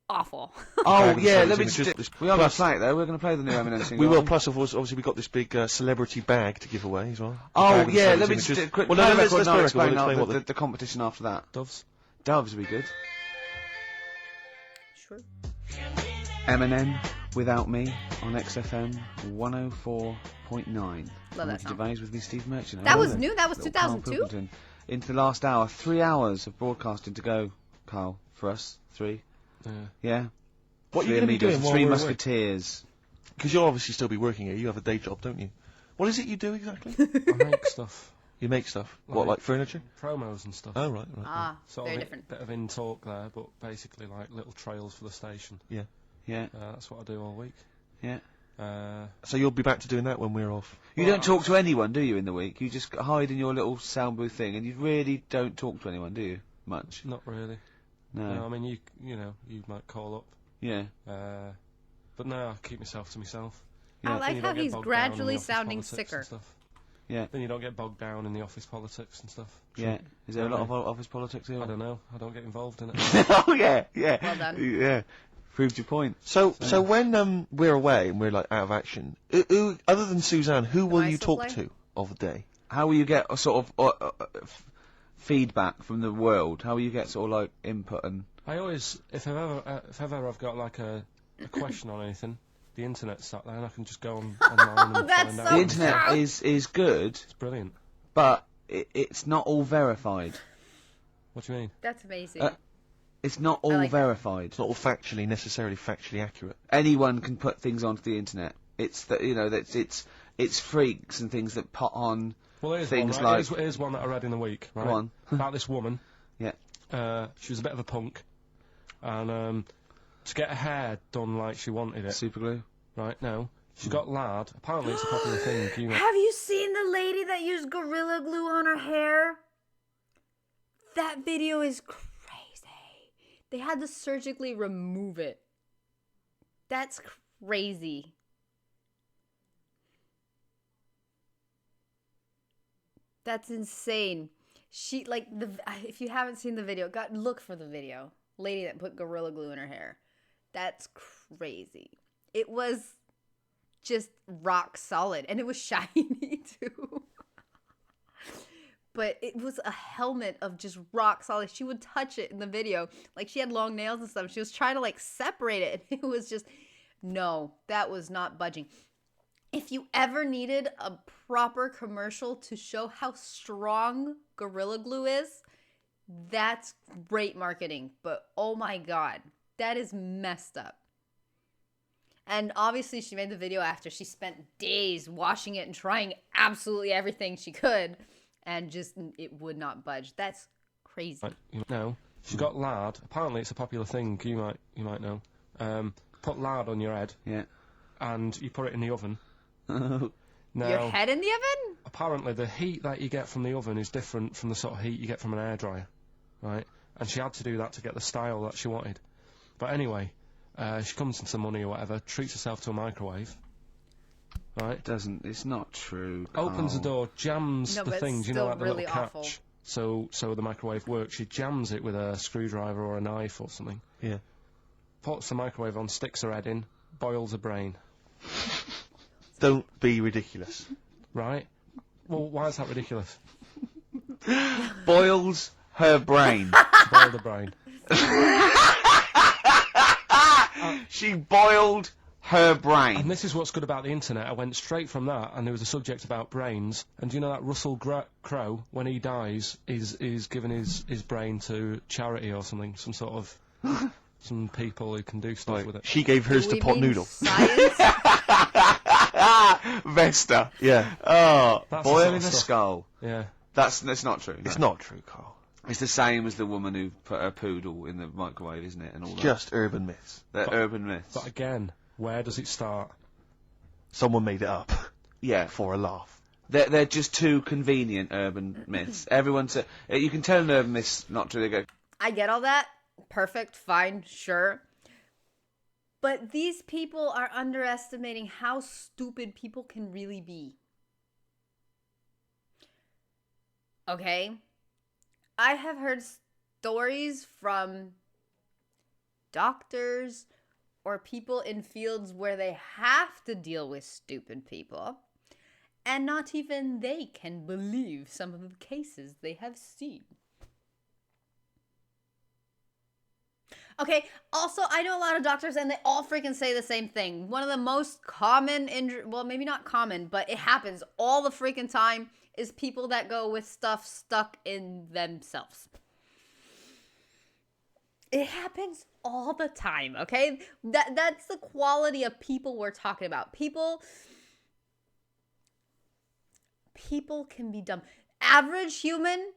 awful. Oh yeah, let me just- we are going to play it though. We're going to play the new Eminem single. We will. Plus, of course, obviously, we've got this big celebrity bag to give away as well. Oh Bag of yeah, let celebrity me signatures. just quick. Well, play no, a let's record play and I'll a record. explain We'll explain out what the competition after that. Doves. Doves would be good. Sure. Eminem, Without Me on XFM 104.9. Love that Ricky song. Gervais with the Steve Merchant. That Oh, was really? new. That was Little Carl 2002. Pilkington. Into the last hour. 3 hours of broadcasting to go, Carl, for us. 3. Yeah. Yeah. What are you Three going to be Amigos, doing while Three we're away? Musketeers. Because you'll obviously still be working here. You have a day job, don't you? What is it you do exactly? I make stuff. You make stuff. What, like furniture? Promos and stuff. Oh, right. Ah, Sort very of different. bit of in talk there, but basically like little trails for the station. Yeah. That's what I do all week. Yeah. So you'll be back to doing that when we're off? You don't talk to anyone, do you, in the week? You just hide in your little sound booth thing, and you really don't talk to anyone, do you? Much? Not really. No. No, I mean, you know, you might call up. Yeah. But no, I keep myself to myself. Yeah. I like Then you how don't get he's bogged down in the gradually office sounding politics sicker. and stuff. Yeah. Then you don't get bogged down in the office politics and stuff. Yeah. Is there a lot of office politics here? I don't know. I don't get involved in it. Oh, yeah. Yeah. Well done. Yeah. Proved your point. So when we're away and we're like out of action, who other than Suzanne, who will I you still talk play? to of the day? How will you get a sort of feedback from the world? How will you get sort of like input and... I always, if ever I've got like a question on anything, the internet's out there and I can just go online and That's find so out. The internet is good, It's brilliant. but it's not all verified. What do you mean? That's amazing. It's not all like that. verified. It's not all necessarily factually accurate. Anyone can put things onto the internet. It's that it's freaks and things that put on Well, here's things one, right? like Here's one that I read in the week, right? Go on. About this woman. Yeah. She was a bit of a punk, and to get her hair done like she wanted it, super glue. right? No, she got lard. Apparently, it's a popular thing. Have you seen the lady that used Gorilla Glue on her hair? That video is crazy. They had to surgically remove it. That's crazy. That's insane. She, like, if you haven't seen the video, look for the video. Lady that put Gorilla Glue in her hair. That's crazy. It was just rock solid. And it was shiny, too. But it was a helmet of just rock solid. She would touch it in the video. Like, she had long nails and stuff. She was trying to, like, separate it. And it was just, no, that was not budging. If you ever needed a proper commercial to show how strong Gorilla Glue is, that's great marketing. But, oh my God, that is messed up. And obviously, she made the video after she spent days washing it and trying absolutely everything she could. And just, it would not budge. That's crazy. No, she got lard. Apparently, it's a popular thing. You might know. Put lard on your head. Yeah. And you put it in the oven. Oh. Now, Your head in the oven? apparently, the heat that you get from the oven is different from the sort of heat you get from an airdryer, right? And she had to do that to get the style that she wanted. But anyway, she comes into money or whatever, treats herself to a microwave. Right? It's not true. Opens the Carl. door, jams No, the but it's thing, do you know, still like the really little catch, awful. so the microwave works. She jams it with a screwdriver or a knife or something. Yeah. Puts the microwave on, sticks her head in, boils her brain. Don't be ridiculous. Right? Well, why is that ridiculous? Boils her brain. She boiled her brain. She boiled her brain. And this is what's good about the internet. I went straight from that, and there was a subject about brains. And do you know that Russell Crowe, when he dies, is giving his brain to charity or something, some sort of some people who can do stuff Right. with it. She gave hers Do to we Pot mean Noodle. Science? Vesta. Yeah. Oh, That's the boiling sort of a stuff. skull. Yeah. That's not true. It's no. not true, Carl. It's the same as the woman who put her poodle in the microwave, isn't it? And all that. Just urban myths. They're urban myths. But again, where does it start? Someone made it up Yeah. for a laugh. They're just too convenient urban myths. Everyone's you can tell an urban myth's not true. They go, I get all that. Perfect, fine, sure. But these people are underestimating how stupid people can really be. Okay? I have heard stories from doctors or people in fields where they have to deal with stupid people, and not even they can believe some of the cases they have seen. Okay, also, I know a lot of doctors, and they all freaking say the same thing. One of the most common injury, well, maybe not common, but it happens all the freaking time, is people that go with stuff stuck in themselves. It happens all the time, okay? That's the quality of people we're talking about. People can be dumb. Average human,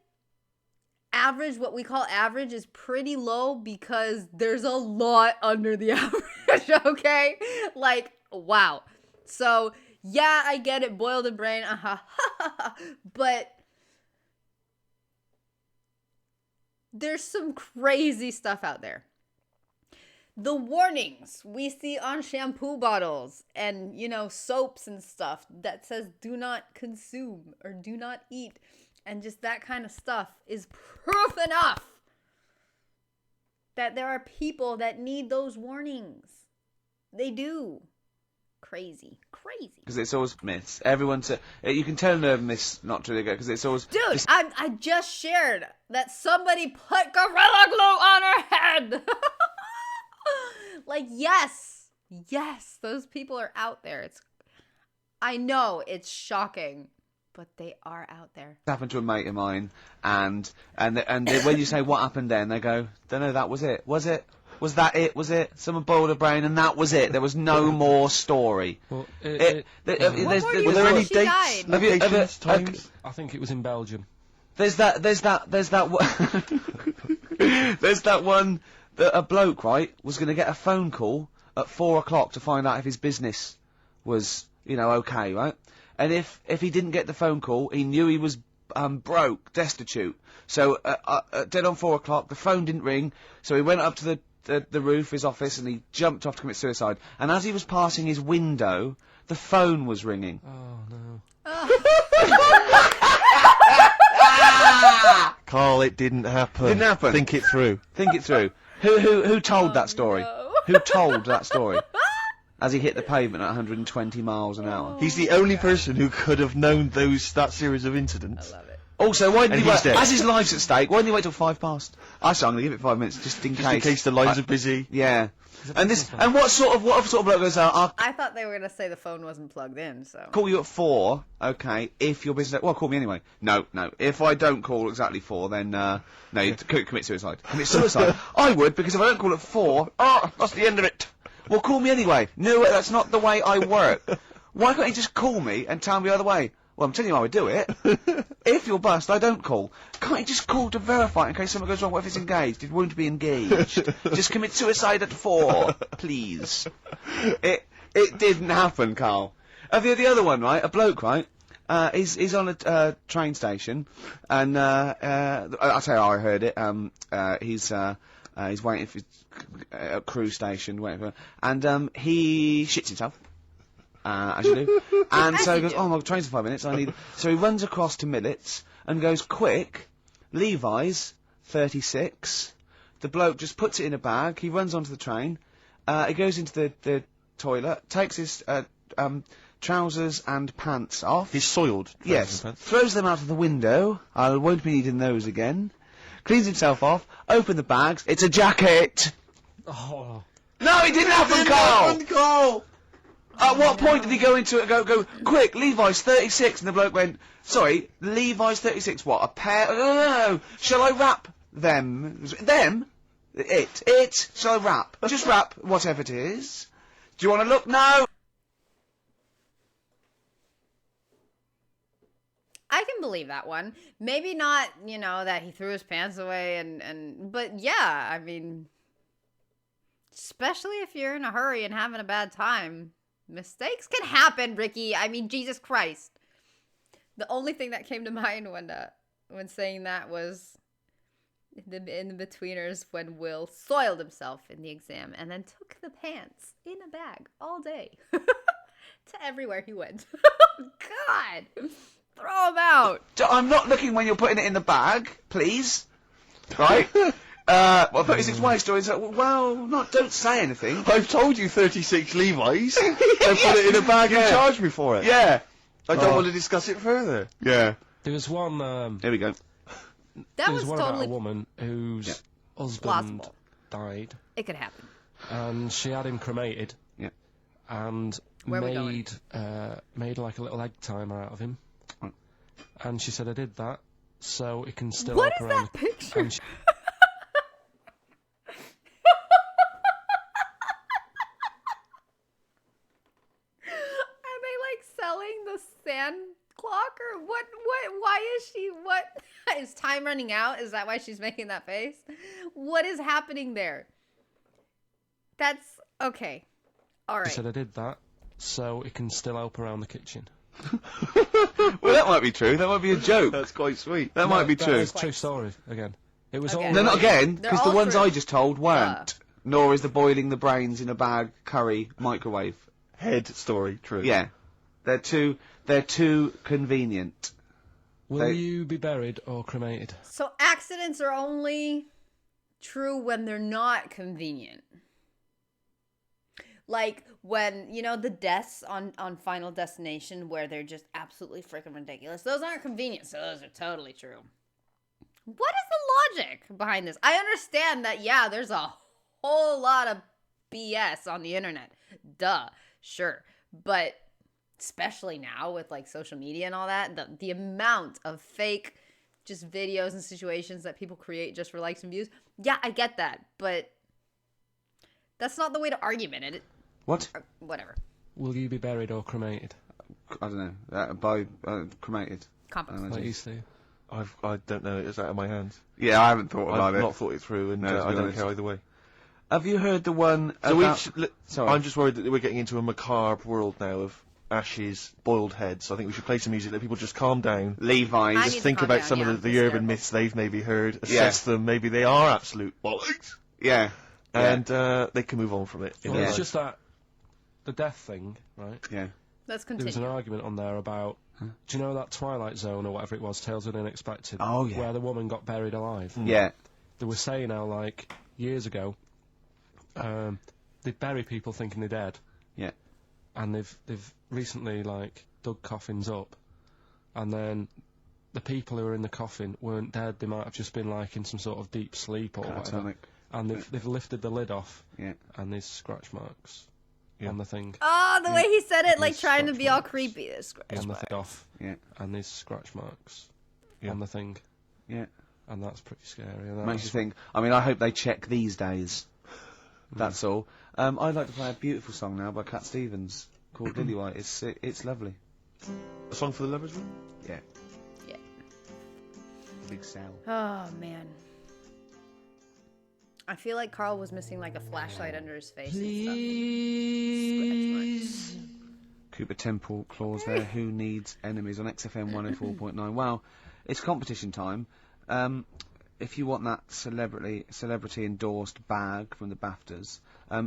what we call average, is pretty low because there's a lot under the average, okay? Like, wow. So, yeah, I get it, boiled in brain, but there's some crazy stuff out there. The warnings we see on shampoo bottles and, soaps and stuff that says do not consume or do not eat, and just that kind of stuff is proof enough that there are people that need those warnings. They do. Crazy. Because it's always myths. You can tell they're myths not true, because it's always... Dude, I just shared that somebody put Gorilla Glue on her head. Like, yes, those people are out there. I know it's shocking, but they are out there. It happened to a mate of mine, and when you say what happened then, they go, don't know, that was it. Was it? Was that it? Was it? Someone boiled a brain and that was it. There was no more story. Well, were there any she dates? died? Locations, times? I think it was in Belgium. There's that one that a bloke, right, was going to get a phone call at 4 o'clock to find out if his business was, okay, right? And if he didn't get the phone call, he knew he was broke, destitute. So dead on 4 o'clock, the phone didn't ring, so he went up to the roof of his office and he jumped off to commit suicide. And as he was passing his window, the phone was ringing. Oh, no. Carl, it didn't happen. Didn't happen. Think it through. Think it through. Who told that story? No. Who told that story? As he hit the pavement at 120 miles an hour. He's the only person who could have known that series of incidents. I love it. Also, why didn't And he he's wait? dead. As his life's at stake, why didn't he wait till 5 past? I'm going to give it 5 minutes, just in Just in case the lines are busy. Yeah. And what sort of bloke goes out? I'll I thought they were going to say the phone wasn't plugged in, so. call you at 4, okay, if your business... Well, call me anyway. No. If I don't call exactly 4, then, no, you commit suicide. Commit suicide? I would, because if I don't call at 4, that's the end of it. Well, call me anyway. No, that's not the way I work. Why can't you just call me and tell me the other way? Well, I'm telling you how I do it. If you're bust, I don't call. Can't you just call to verify in case something goes wrong? What if it's engaged? It won't be engaged. Just commit suicide at 4, please. It didn't happen, Carl. The other one, right? A bloke, right? He's on a train station, and I'll tell you how I heard it. He's waiting for a cruise station, waiting for, and he shits himself. As you do. And so he goes, my train's in 5 minutes, so he runs across to Millets and goes, quick, Levi's, 36. The bloke just puts it in a bag, he runs onto the train, he goes into the toilet, takes his trousers and pants off. His soiled trousers Yes, and pants. throws them out of the window, I won't be needing those again, cleans himself off, open the bags, it's a jacket! Oh. No, it didn't happen, Carl! At what point did he go into it and go, quick, Levi's 36, and the bloke went, sorry, Levi's 36, what, a pair? No, shall I wrap them? Them? It, shall I wrap? Just wrap, whatever it is. Do you want to look? No! I can believe that one. Maybe not, that he threw his pants away but yeah, I mean, especially if you're in a hurry and having a bad time. Mistakes can happen, Ricky. I mean, Jesus Christ. The only thing that came to mind when saying that was in the betweeners when Will soiled himself in the exam and then took the pants in a bag all day to everywhere he went. God, throw them out. I'm not looking when you're putting it in the bag, please. Right? 36 wife stories. Don't say anything. I've told you 36 Levi's. They put it in a bag and charged me for it. Yeah. I don't want to discuss it further. Yeah. There was one. Here we go. That was one totally about a woman whose husband plausible. died. It could happen. And she had him cremated. Yeah. And Where are we going? made like a little egg timer out of him. Mm. And she said, I did that, so it can still What help is around that picture? and Are they like selling the sand clock or what? Why is she? What is time running out? Is that why she's making that face? What is happening there? That's okay. All She right. said, I did that, so it can still help around the kitchen. Well, that might be true. That might be a joke. That's quite sweet. That might be true. It's a true story, again. It was Okay. all... No, not again, They're because the all ones true. I just told weren't. Nor is the boiling the brains in a bag curry microwave. Head story, true. Yeah. They're too convenient. Will you be buried or cremated? So accidents are only true when they're not convenient. Like when, you know, the deaths on Final Destination where they're just absolutely freaking ridiculous. Those aren't convenient, so those are totally true. What is the logic behind this? I understand that, yeah, there's a whole lot of BS on the internet. Duh, sure. But especially now with like social media and all that, the amount of fake just videos and situations that people create just for likes and views. Yeah, I get that, but that's not the way to argument it. What? Whatever. Will you be buried or cremated? I don't know. By cremated. Complex. Like you, Steve? I don't know. It's out of my hands. Yeah, I haven't thought about I've it. not thought it through, and No, to be I don't honest. care either way. Have you heard the one So about... Sorry. I'm just worried that we're getting into a macabre world now of ashes, boiled heads. I think we should play some music, let people just calm down. I Levi's. need Just to think calm about down, some yeah, of the hysterical. urban myths they've maybe heard, Yeah. assess them, maybe they are absolute bollocks, Yeah. and they can move on from it. Well, Yeah. it's just that the death thing, right? Yeah. Let's There was an continue. argument on there about, do you know that Twilight Zone or whatever it was, Tales of the Unexpected? Oh, yeah. Where the woman got buried alive. Yeah. They were saying how, like, years ago, they'd bury people thinking they're dead. Yeah. And they've recently, like, dug coffins up, and then the people who were in the coffin weren't dead. They might have just been, like, in some sort of deep sleep or whatever. Catatonic. And they've lifted the lid off, Yeah. and there's scratch marks Yeah. on the thing. Oh, the way he said it, like There's trying to scratch be all marks. creepy. It's scratch On the marks. thing off, Yeah. and there's scratch marks Yeah. on the thing, Yeah. and that's pretty scary. And that Makes you was- think. I mean, I hope they check these days. That's all. I'd like to play a beautiful song now by Cat Stevens called Lillywhite. It's lovely. A song for the lovers room? Yeah. Yeah. Big Sal. Oh, man. I feel like Carl was missing like a flashlight under his face and stuff. Cooper Temple Claus there. Who needs enemies on XFM 104.9? Well, it's competition time. If you want that celebrity endorsed bag from the BAFTAs,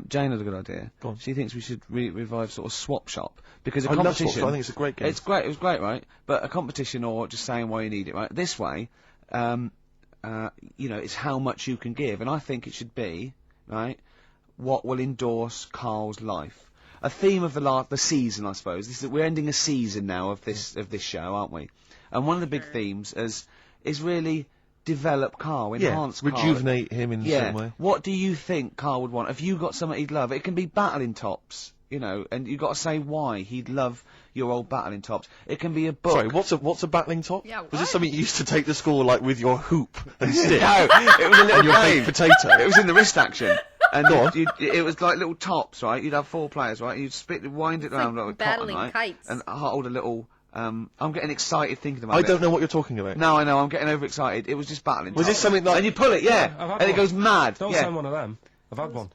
Jane had a good idea. Go on. She thinks we should revive sort of swap shop because a I love competition. Swap Shop, I think it's a great game. It's great. It was great, right? But a competition or just saying why you need it, right? This way, you know, it's how much you can give, and I think it should be right. What will endorse Carl's life? A theme of the season, I suppose. This is, we're ending a season now of this show, aren't we? And one of the big themes is really develop Carl, enhance Carl. rejuvenate him in some way. What do you think Carl would want? Have you got something he'd love? It can be battling tops, you know, and you've got to say why he'd love your old battling tops. It can be a book. Sorry, what's a battling top? Yeah, Was what? this something you used to take to school, like, with your hoop and stick? No, it was a little And your game. baked potato? It was in the wrist action. And Go on. it was like little tops, right? You'd have 4 players, right? You'd wind it around like like a cotton, battling right? kites. And hold a little. I'm getting excited thinking about I it. don't know what you're talking about. No, I know. I'm getting overexcited. It was just battling. Was tops. this something like... And you pull it, yeah, I've had and it one. goes mad. Don't yeah. send one of them. I've had one.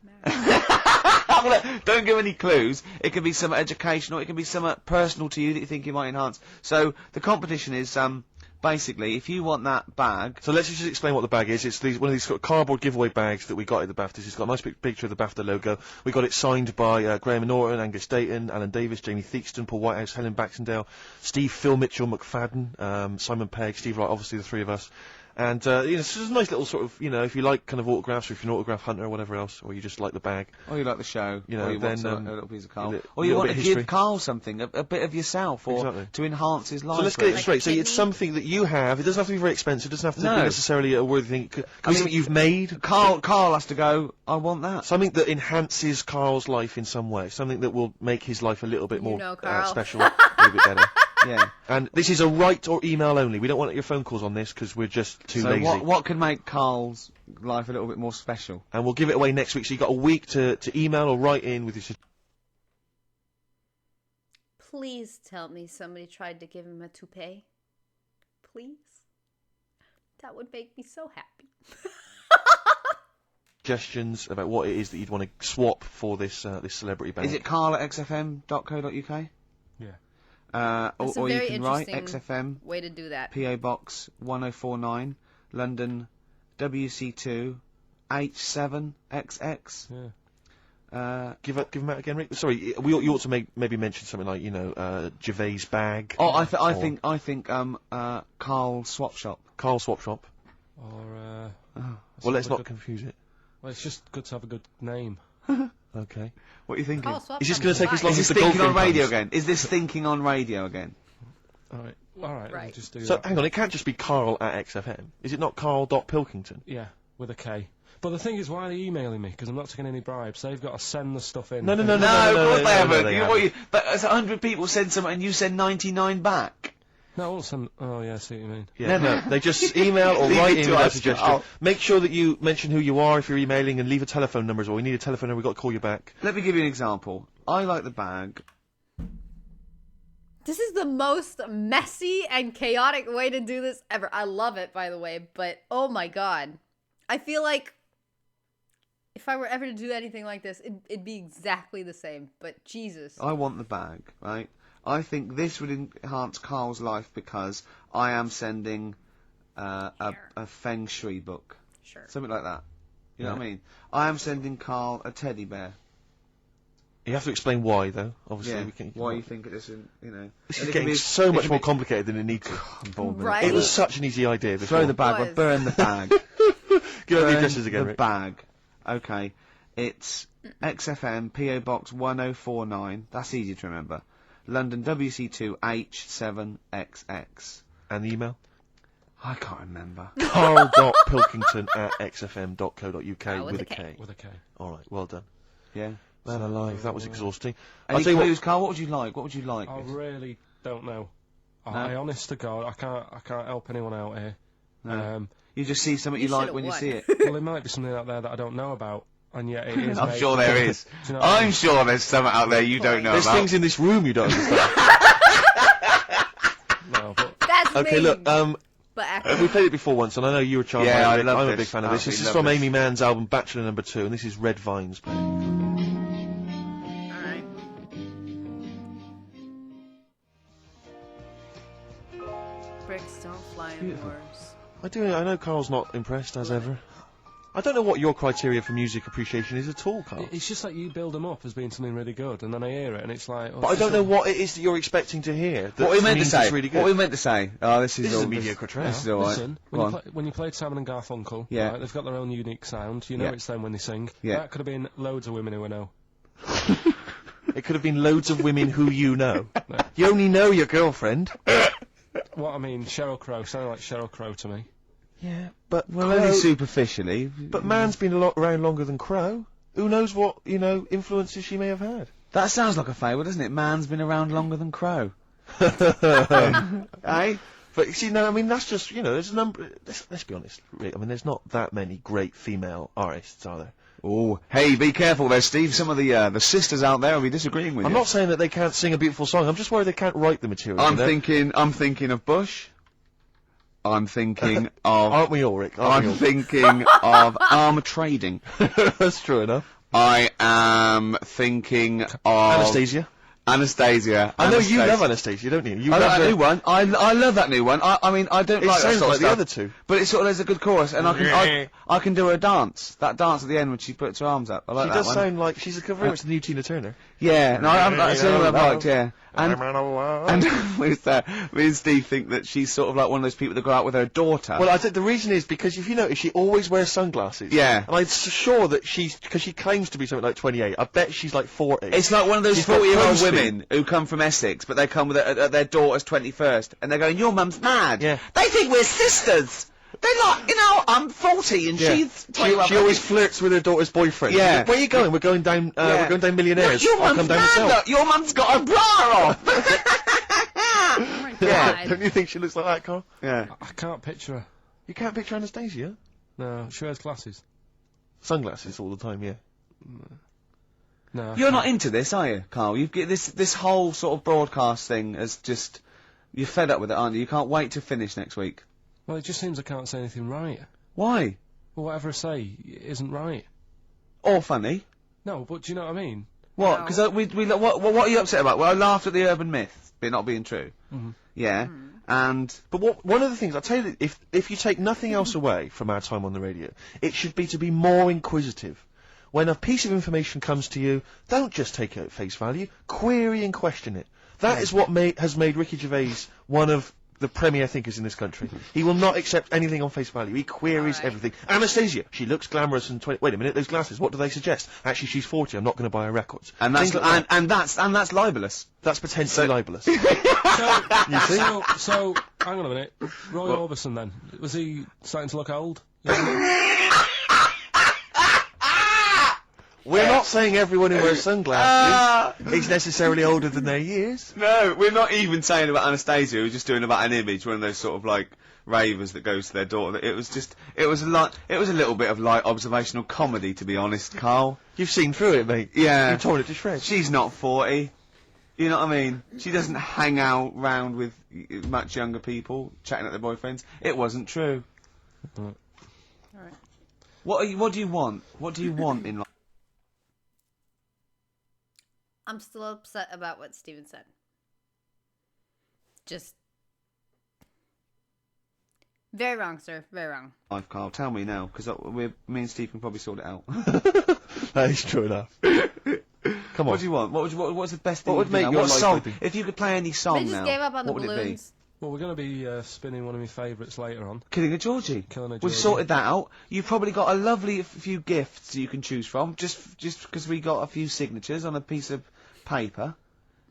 Don't give any clues. It can be some educational. It can be some personal to you that you think you might enhance. So the competition is basically if you want that bag. So let's just explain what the bag is. It's one of these sort of cardboard giveaway bags that we got at the BAFTAs. It's got a nice big picture of the BAFTA logo. We got it signed by Graham Norton, Angus Dayton, Alan Davis, Jamie Theakston, Paul Whitehouse, Helen Baxendale, Steve, Phil Mitchell, McFadden, Simon Pegg, Steve Wright, obviously the three of us. And, you know, it's just a nice little sort of, you know, if you like kind of autographs, or if you're an autograph hunter or whatever else, or you just like the bag. Or you like the show, you know, or you then, want a little piece of Carl. li- Or you little want bit to of history. give Carl something, a bit of yourself, or Exactly. to enhance his life. So let's get it really. straight. So kidney? it's something that you have. It doesn't have to be very expensive. It doesn't have to No. be necessarily a worthy thing. It could be mean, something you've made. Carl has to go, I want that. Something that enhances Carl's life in some way. Something that will make his life a little bit You more know, Carl. special, a little bit better. Yeah. And this is a write or email only. We don't want your phone calls on this because we're just too So lazy. what could make Carl's life a little bit more special? And we'll give it away next week. So you've got a week to email or write in with your... Please tell me somebody tried to give him a toupee. Please. That would make me so happy. suggestions about what it is that you'd want to swap for this this celebrity band. Is it carl@xfm.co.uk? Yeah. That's a Or you very can write interesting XFM, way to do that. PO Box 1049, London, WC2, H7XX. Yeah. Give them out again, Rick. Sorry, you ought to maybe mention something like, you know, Gervais bag. Oh, I think Carl Swap Shop. Carl Swap Shop. Or Well, let's a not good- confuse it. Well, it's just good to have a good name. Okay. What are you thinking? Carl Swap Is this Shop gonna take as fine. long Is as this the thinking on golfing radio puns? again? Is this thinking on radio again? All right, we'll Right. just do So that. hang on, it can't just be Carl@XFM. Is it not Carl.Pilkington? Yeah, with a K. But the thing is, why are they emailing me? Because I'm not taking any bribes. They've got to send the stuff in. No, No, of course they no, haven't. they But as 100 people send something and you send 99 back. No, I won't send. Oh, yeah, I see what you mean. Yeah, no, they just email or Leave write it in to with their us. suggestion. Oh. Make sure that you mention who you are if you're emailing and leave a telephone number as well. We need a telephone number, we've got to call you back. Let me give you an example. I like the bag. This is the most messy and chaotic way to do this ever. I love it, by the way, but oh my god. I feel like if I were ever to do anything like this, it'd be exactly the same, but Jesus. I want the bag, right? I think this would enhance Carl's life because I am sending a Feng Shui book. Sure. Something like that. You know what I mean? I am sending Carl a teddy bear. You have to explain why, though. Obviously, Yeah. we can. Why you think it isn't, you know. This And is it can getting be- so it much can more be- complicated than it needs to. Right? It was such an easy idea before. Throw the bag, Was. or burn the bag. Give out the Burn addresses again, the Rick. bag. Okay. It's XFM, PO Box 1049. That's easy to remember. London, WC2, H7XX. And the email? I can't remember. Carl.Pilkington@xfm.co.uk with with a a K. K. With a K. Alright, well done. Yeah. Man alive, that was exhausting. Any I'll tell you clues, what, Carl? What would you like? What would you like? I really don't know. No? I honest to God, I can't help anyone out here. No. You just see something You you like should've when you won. see it. Well, there might be something out there that I don't know about, and yet it is. I'm made- sure there is. Do you know what I mean? I'm sure there's something out there you don't know there's about. things in this room you don't understand. No, but That's Okay, me. look, But actually, we played it before once, and I know you were charmed Yeah, by I it. love I'm a this. big fan of this. This Absolutely is love from this. Amy Mann's album Bachelor No. 2, and this is Red Vines playing. alright. Bricks don't fly indoors. I know Carl's not impressed, as ever. I don't know what your criteria for music appreciation is at all, Carl. it's just like you build them up as being something really good, and then I hear it, and it's like. Oh, But I don't know what it is that you're expecting to hear. What we meant to means say? it's really good. What we meant to say? Oh, this is This is all a mediocre track. This is all right. Listen, Go on. when you played Simon and Garfunkel, Yeah. right, they've got their own unique sound. You know Yeah. it's them when they sing. Yeah. That could have been loads of women who I know. It could have been loads of women who you know. No. You only know your girlfriend. What I mean, Sheryl Crow sounded like Sheryl Crow to me. Yeah, but Well, only superficially. But Man's been around longer than Crow. Who knows what, influences she may have had. That sounds like a fable, doesn't it? Man's been around longer than Crow. Eh? But you see, no, I mean, that's just, there's a number, let's be honest, Rick, I mean, there's not that many great female artists, are there? Oh, hey, be careful there, Steve. Some of the sisters out there will be disagreeing with I'm you. not saying that they can't sing a beautiful song, I'm just worried they can't write the material. I'm thinking of Bush. I'm thinking of. Aren't we all, Rick? Aren't we I'm all? thinking of arm trading. That's true enough. I am thinking of Anastasia. Anastasia. I know you Anastasia. love Anastasia, don't you? You I love like that her- new one. I love that new one. I mean, I don't It like that sounds sort like of the stuff, other two. but it's sort of, there's a good chorus, and I can do her dance. That dance at the end when she puts her arms up. I like She that does one. sound like she's very much the new Tina Turner. Yeah, no, that's the only one I've liked, yeah. And me and Steve think that she's sort of like one of those people that go out with her daughter. Well, I think the reason is because if you notice, she always wears sunglasses. Yeah. And I'm sure that because she claims to be something like 28, I bet she's like 40. It's like one of those She's got 40-year-old posting. women who come from Essex, but they come with their daughter's 21st, and they're going, your mum's mad. Yeah. They think we're sisters. They're like, I'm 40 and she's 21. She always flirts with her daughter's boyfriend. Yeah. Like, where are you going? We're going down. We're going down Millionaires. Your I'll mum's come down mad, myself. look. Your mum's got a bra on. Oh my Yeah. God. Don't you think she looks like that, Carl? Yeah. I can't picture her. You can't picture Anastasia. No, she wears glasses. Sunglasses all the time, yeah. No. I You're can't. not into this, are you, Carl? You get this whole sort of broadcast thing as just you're fed up with it, aren't you? You can't wait to finish next week. Well, it just seems I can't say anything right. Why? Well, whatever I say isn't right. Or funny? No, but do you know what I mean? What? No. Because what are you upset about? Well, I laughed at the urban myth, it not being true. Mhm. Yeah. And But one of the things, I'll tell you, that if you take nothing else away from our time on the radio, it should be to be more inquisitive. When a piece of information comes to you, don't just take it at face value, query and question it. That is what has made Ricky Gervais one of the premier thinkers in this country. He will not accept anything on face value. He queries Alright. everything. Anastasia, she looks glamorous and wait a minute, those glasses, what do they suggest? Actually, she's 40, I'm not going to buy her records. and that's Things like that. and that's libelous. That's potentially libelous. So, You see? so, hang on a minute. Roy Orbison then, was he starting to look old? We're not saying everyone who wears sunglasses is necessarily older than their years. No, we're not even saying about Anastasia. We're just doing about an image, one of those sort of like ravers that goes to their daughter. It was a little bit of light observational comedy, to be honest, Carl. You've seen through it, mate. Yeah. You've torn it to shreds. She's not 40. You know what I mean? She doesn't hang out round with much younger people, chatting at their boyfriends. It wasn't true. Right. Alright. What do you want? What do you want in life? I'm still upset about what Steven said. Just very wrong, sir. Very wrong. Life, Carl, tell me now, because me and Steve can probably sort it out. That is true enough. Come on. What do you want? What's the best thing? What would you can make do? your What life song? happy? If you could play any song They just now, gave up on the what would it be? balloons. Well, we're going to be spinning one of my favourites later on. Killing a Georgie. Killing a We've Georgie. sorted that out. You've probably got a lovely few gifts you can choose from, just because we got a few signatures on a piece of paper.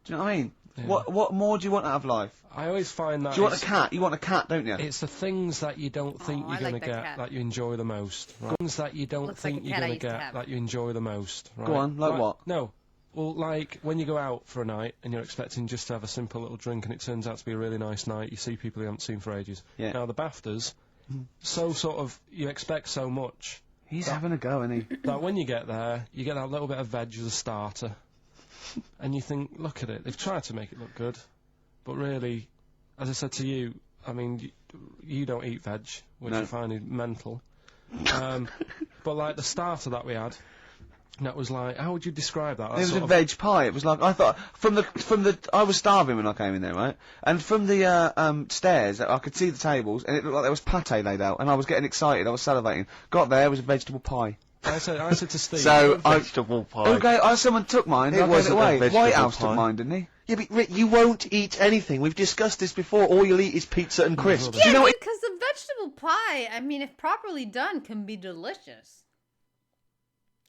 Do you know what I mean? Yeah. What more do you want out of life? I always find that Do you want a cat? You want a cat, don't you? it's the things that you don't think Oh, you're I going like to that get cat. that you enjoy the most. Right? Things that you don't Looks like think a you're cat I going used to to get have. that you enjoy the most. Right? Go on, like what? No. Well, like when you go out for a night and you're expecting just to have a simple little drink and it turns out to be a really nice night, you see people you haven't seen for ages. Yeah. Now, the BAFTAs, so sort of, you expect so much He's having a go, isn't he? that when you get there, you get that little bit of veg as a starter. And you think, look at it, they've tried to make it look good. But really, as I said to you, I mean, you don't eat veg, which No. I find mental. But like the starter that we had, that was like, how would you describe that? It was a veg pie. It was like, I thought, I was starving when I came in there, right? And from the stairs, I could see the tables, and it looked like there was pate laid out, and I was getting excited, I was salivating. Got there, it was a vegetable pie. I said to Steve. So, Vegetable pie. okay, someone took mine, It I gave it wasn't a away. vegetable White House pie. took mine, didn't he? Yeah, but Rick, you won't eat anything. We've discussed this before. All you'll eat is pizza and crisps. Yeah, you know what- because the vegetable pie, I mean, if properly done, can be delicious.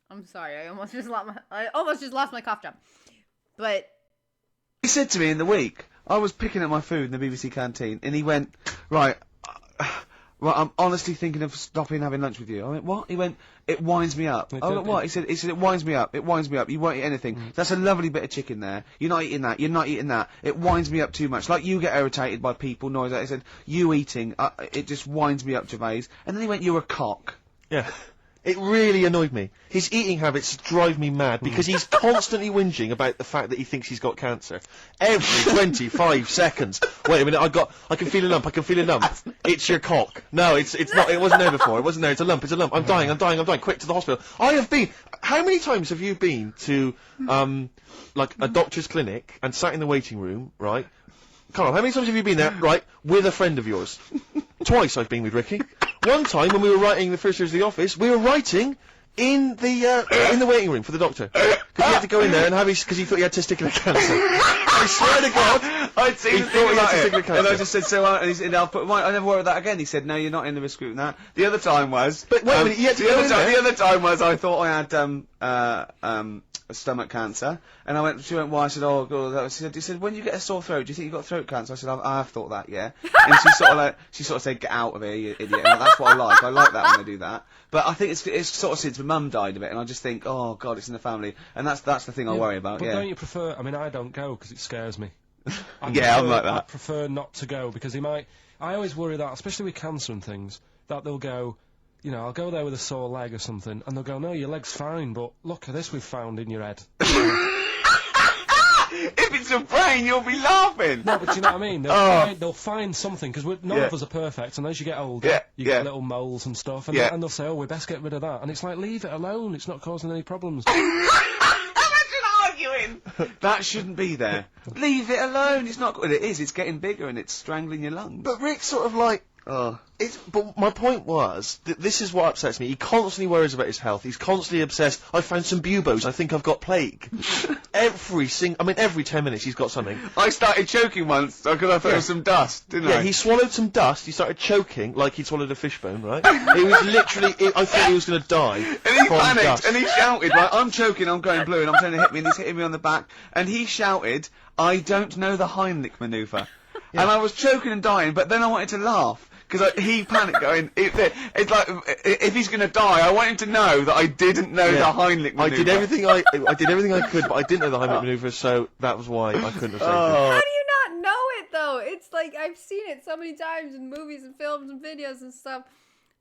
I'm sorry, I almost just lost my cough drop. But He said to me in the week, I was picking up my food in the BBC canteen, and he went, right, I'm honestly thinking of stopping having lunch with you. I went, what? He went, it winds me up. I went, what? He said, it winds me up. It winds me up. You won't eat anything. That's a lovely bit of chicken there. You're not eating that. You're not eating that. It winds me up too much. Like you get irritated by people, noise. He said, you eating, it just winds me up, Gervais. And then he went, you're a cock. Yeah. It really annoyed me. His eating habits drive me mad because he's constantly whinging about the fact that he thinks he's got cancer. Every 25 seconds. Wait a minute, I can feel a lump, It's your cock. No, it's not, it wasn't there before, it wasn't there, it's a lump. I'm dying, quick to the hospital. How many times have you been to, like a doctor's clinic and sat in the waiting room, right? Carl, how many times have you been there, right, with a friend of yours? Twice I've been with Ricky. One time when we were writing the first years of the office, we were writing in the waiting room for the doctor. Because he had to go in there and have because he thought he had testicular cancer. I swear to God, I'd seen he the thought thing he about had it, testicular cancer. and I just said, so, and he said, I never worry about that again. He said, no, you're not in the risk group. That. The other time was, But wait a minute, you had to go in there. The other time was, I thought I had stomach cancer, and she went, why? I said, oh, God. He said, when you get a sore throat, do you think you got throat cancer? I said, I have thought that, yeah. And she sort of said, get out of here, you idiot. And that's what I like. I like that when they do that. But I think it's sort of since my mum died of it, and I just think, oh God, it's in the family, and that's the thing I worry about. But yeah. don't you prefer? I mean, I don't go because it scares me. I'm like that. I prefer not to go because he might. I always worry that, especially with cancer and things, that they'll go. You know, I'll go there with a sore leg or something, and they'll go, no, your leg's fine, but look at this we've found in your head. If it's a brain, you'll be laughing. No, but do you know what I mean? They'll find something, because none of us are perfect, and as you get older, you get little moles and stuff, and they'll say, oh, we best get rid of that. And it's like, leave it alone, it's not causing any problems. Imagine arguing! That shouldn't be there. Leave it alone, it's not... Well, it is, it's getting bigger and it's strangling your lungs. But Rick's sort of like... But my point was, this is what upsets me. He constantly worries about his health. He's constantly obsessed. I found some buboes. I think I've got plague. every 10 minutes he's got something. I started choking once because I thought it was some dust, didn't I? Yeah, he swallowed some dust. He started choking like he'd swallowed a fishbone, right? It was literally... I thought he was going to die. And he panicked dust. and he shouted, right, I'm choking, I'm going blue, and I'm trying to hit me, and he's hitting me on the back. And he shouted, I don't know the Heimlich manoeuvre. And I was choking and dying, but then I wanted to laugh. Because he panicked going, it's like, if he's going to die, I want him to know that I didn't know the Heimlich manoeuvre. I did everything I could, but I didn't know the Heimlich manoeuvre, so that was why I couldn't have saved him. How do you not know it, though? It's like, I've seen it so many times in movies and films and videos and stuff.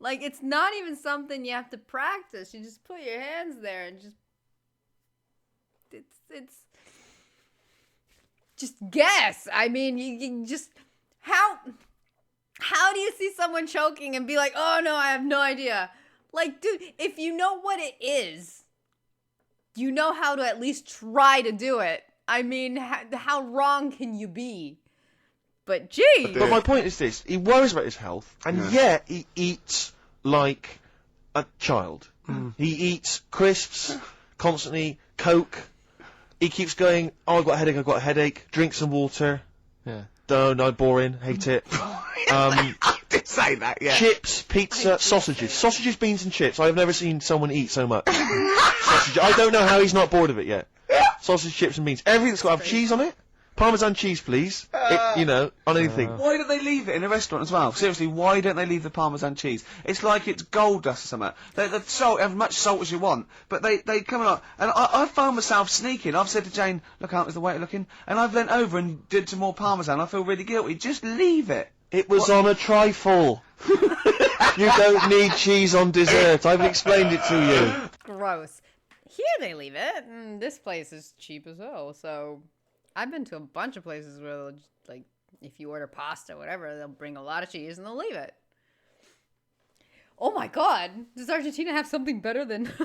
Like, it's not even something you have to practice. You just put your hands there and just... It's... Just guess. I mean, you just... How do you see someone choking and be like, oh no, I have no idea? Like, dude, if you know what it is, you know how to at least try to do it. I mean, how wrong can you be? But gee. But my point is this, he worries about his health, and yet he eats like a child. He eats crisps, constantly, Coke. He keeps going, oh, I've got a headache, drink some water. Yeah. No, boring, hate it. I did say that, yeah. Chips, pizza, sausages, beans and chips. I've never seen someone eat so much. Sausage. I don't know how he's not bored of it yet. Sausage, chips and beans. Everything's got to have cheese on it. Parmesan cheese, please. On anything. Why don't they leave it in a restaurant as well? Seriously, why don't they leave the Parmesan cheese? It's like it's gold dust or something. The salt, as much salt as you want, but they come along. And I found myself sneaking. I've said to Jane, look out, is the waiter looking? And I've leant over and did some more Parmesan. I feel really guilty. Just leave it. It was on a trifle. You don't need cheese on dessert. I've explained it to you. Gross. Here they leave it, and this place is cheap as hell, so... I've been to a bunch of places where they'll just, like, if you order pasta or whatever, they'll bring a lot of cheese and they'll leave it. Oh my God, does Argentina have something better than England?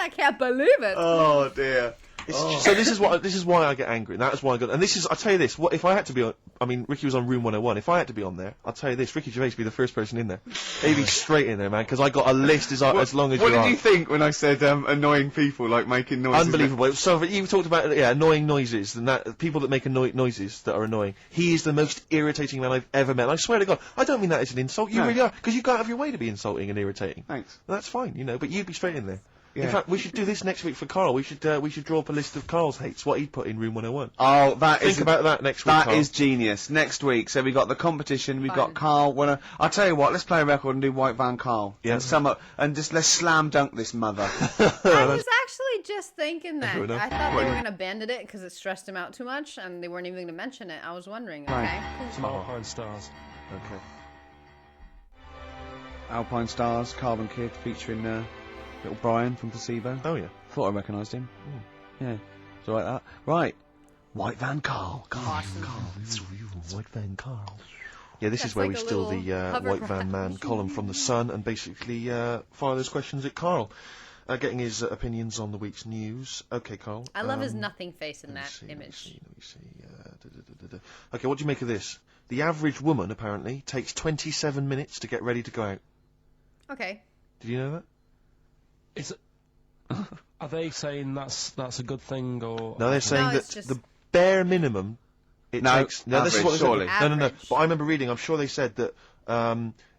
I can't believe it. Oh dear. So this is why I get angry. And that is why I got. And this is, I'll tell you this. What if I had to be on? I mean, Ricky was on Room 101. If I had to be on there, I'll tell you this. Ricky Gervais would be the first person in there. He'd be straight in there, man. Because I got a list as long as you are. What did you think when I said annoying people like making noises? Unbelievable. So you talked about annoying noises and that people that make noises that are annoying. He is the most irritating man I've ever met. And I swear to God, I don't mean that as an insult. You really are, because you go out of your way to be insulting and irritating. Thanks. Well, that's fine, but you'd be straight in there. Yeah. In fact, we should do this next week for Carl. We should draw up a list of Carl's hates, what he'd put in Room 101. Oh, Think about that next week, That Carl. is genius. Next week, so we got the competition, we've got Carl. I'll tell you what, let's play a record and do White Van Carl. Yeah. And just let's slam dunk this mother. I was actually just thinking that. enough. I thought they were going to abandon it because it stressed him out too much, and they weren't even going to mention it. I was wondering, okay? Some Alpine Stars. Okay. Alpine Stars, Carbon Kid, featuring little Brian from Placebo. Oh, yeah. Thought I recognised him. Yeah. So like that. Right. White Van Carl. Awesome. White Van Carl. Yeah, this That's is where like we a steal the little White Van Man column from The Sun and basically fire those questions at Carl. Getting his opinions on the week's news. Okay, Carl. I love his nothing face in that Let image. me see. Okay, what do you make of this? The average woman, apparently, takes 27 minutes to get ready to go out. Okay. Did you know that? Is are they saying that's a good thing or? No, they're saying No, that it's just- the bare minimum it No, takes. No, this is what they surely. said. No. Average. But I remember reading. I'm sure they said that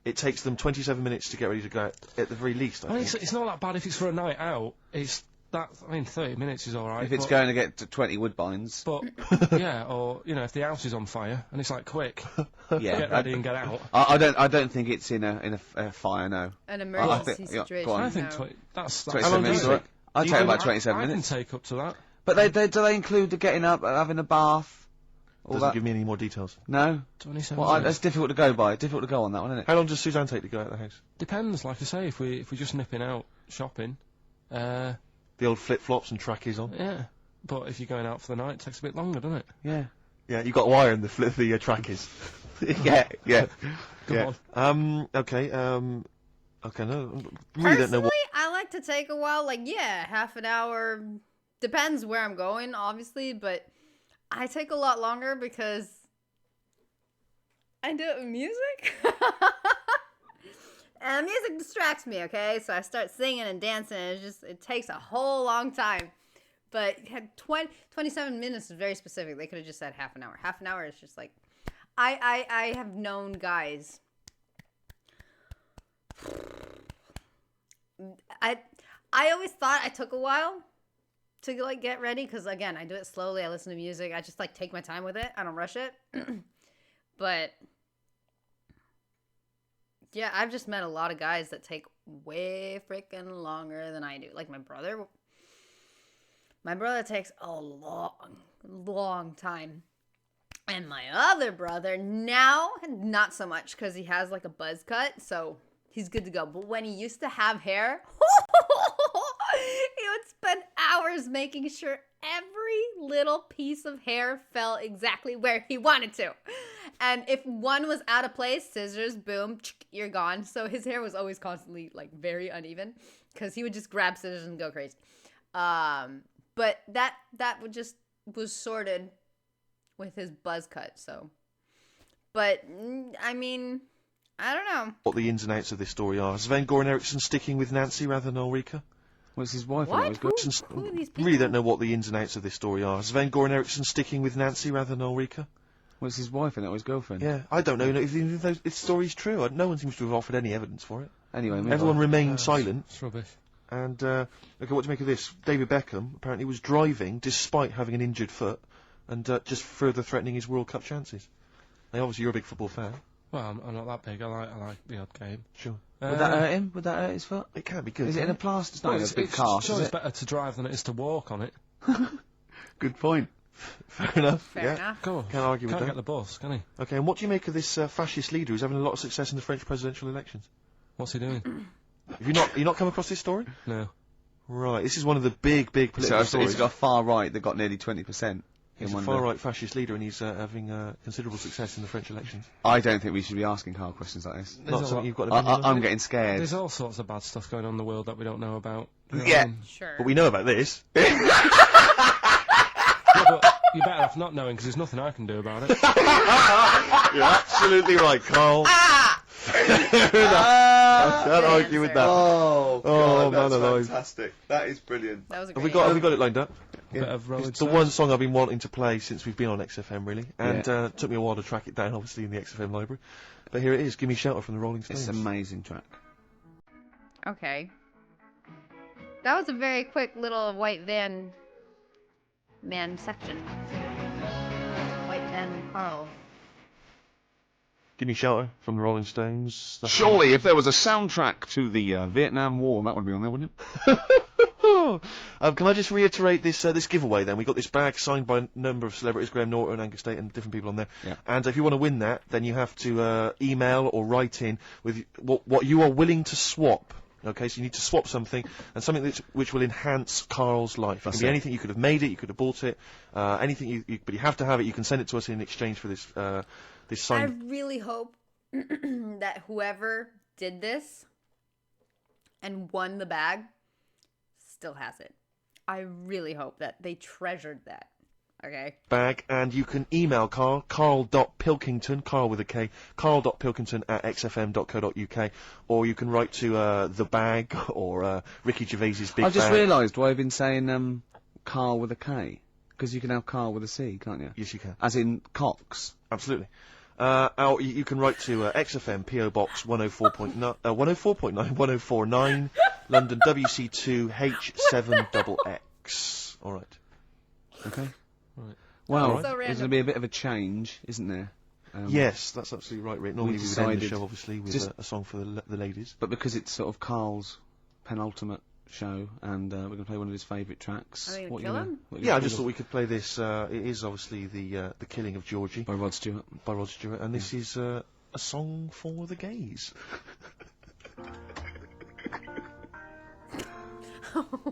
it takes them 27 minutes to get ready to go out, at the very least. I mean, it's not that bad if it's for a night out. It's that. I mean, 30 minutes is all right. If it's but, going to get to 20 woodbines. But yeah, or if the house is on fire and it's like quick, Yeah. get ready and get out. I don't think it's in a fire, no. An I emergency think- yeah, situation. go on. I think no. 20, that's 27 long do minutes. you think? I'd take about I 27 can minutes. take up to that. But do they include the getting up, having a bath? All Doesn't that? give me any more details. No? 27 Well, minutes. that's difficult to go by. Difficult to go on that one, isn't it? How long does Suzanne take to go out of the house? Depends, like I say, if we're just nipping out shopping, The old flip-flops and trackies on. yeah. But if you're going out for the night, it takes a bit longer, doesn't it? Yeah. Yeah, you got wire in the trackies. yeah. Go on. Okay. Okay. No, really Personally, don't know what. I like to take a while. Like, yeah, half an hour. Depends where I'm going, obviously, but I take a lot longer because I do it with music. And music distracts me, okay? So I start singing and dancing, and it takes a whole long time. But 27 minutes is very specific. They could have just said half an hour. Half an hour is just like, I have known guys. I always thought I took a while to like get ready because again I do it slowly. I listen to music. I just like take my time with it. I don't rush it. But yeah, I've just met a lot of guys that take way freaking longer than I do. Like my brother. My brother takes a long time. And my other brother now, not so much because he has like a buzz cut, so he's good to go. But when he used to have hair, he would spend hours making sure every little piece of hair fell exactly where he wanted to. And if one was out of place, scissors, boom, you're gone. So his hair was always constantly like very uneven because he would just grab scissors and go crazy. But that was sorted with his buzz cut, so. But, I mean, I don't know. What the ins and outs of this story are. Sven Goran Eriksson sticking with Nancy rather than Ulrika? What's his wife? What? Who are these people? Really don't know what the ins and outs of this story are. Sven Goran Eriksson sticking with Nancy rather than Ulrika? Was his wife and that was his girlfriend? Yeah, I don't know if this story's true. No one seems to have offered any evidence for it. Anyway, Everyone remained silent. It's rubbish. And, okay, what to make of this? David Beckham apparently was driving despite having an injured foot and just further threatening his World Cup chances. Now, obviously, you're a big football fan. Well, I'm not that big. I like the odd game. Sure. Would that hurt him? Would that hurt his foot? It can be good. Is it in a plaster? It's not in a big it's cast, sure is it's it? better to drive than it is to walk on it. Good point. Fair enough. Fair enough. Go on. Can't argue with Can't that. get the bus, can he? Okay, and what do you make of this fascist leader who's having a lot of success in the French presidential elections? What's he doing? Have you not come across this story? No. Right, this is one of the big political So stories. it's got a far right that got nearly 20%. He's a far-right fascist leader, and he's having considerable success in the French elections. I don't think we should be asking Carl questions like this. Not something you've got an opinion on, I'm is it? getting scared. There's all sorts of bad stuff going on in the world that we don't know about. Yeah. Sure. But we know about this. Yeah, but you're better off not knowing because there's nothing I can do about it. You're absolutely right, Carl. I can't argue with that. Oh, God, that's man alive. fantastic. That is brilliant. That was a Have great we got it lined up? A bit of road It's the sex. one song I've been wanting to play since we've been on XFM, really. And Yeah. it took me a while to track it down, obviously, in the XFM library. But here it is, Give Me Shelter from the Rolling Stones. It's an amazing track. Okay. That was a very quick little white van man section. White van Carl. Give Me Shelter from the Rolling Stones. That's- Surely, if there was a soundtrack to the Vietnam War, that would be on there, wouldn't it? Can I just reiterate this this giveaway then? We got this bag signed by a number of celebrities, Graham Norton, Angus Tate, and different people on there. Yeah. And if you want to win that, then you have to email or write in with what you are willing to swap. Okay, so you need to swap something, and something which will enhance Carl's life. It That's can be it. anything. You could have made it, you could have bought it, anything. But you have to have it. You can send it to us in exchange for this this I signed. really hope that whoever did this and won the bag still has it. I really hope that they treasured that. Okay. bag, and you can email Carl.Pilkington, Carl with a K, Carl.Pilkington at xfm.co.uk, or you can write to The Bag, or Ricky Gervais's Big I've just Bag. realised why I've been saying Carl with a K. Because you can have Carl with a C, can't you? Yes, you can. As in Cox. Absolutely. Or you can write to XFM PO Box 104.9, London WC2 H7XX. All right. Okay. Right. Well, So there's random. going to be a bit of a change, isn't there? Yes, that's absolutely right, Rick. Normally we would end the decided show, obviously, with just- a song for the ladies. But because it's sort of Carl's penultimate show, and we're going to play one of his favourite tracks. Are we gonna What kill you him? what you Yeah, I gonna just do? thought we could play this. It is obviously the killing of Georgie By Rod Stewart. by Rod Stewart, and this is a song for the gays.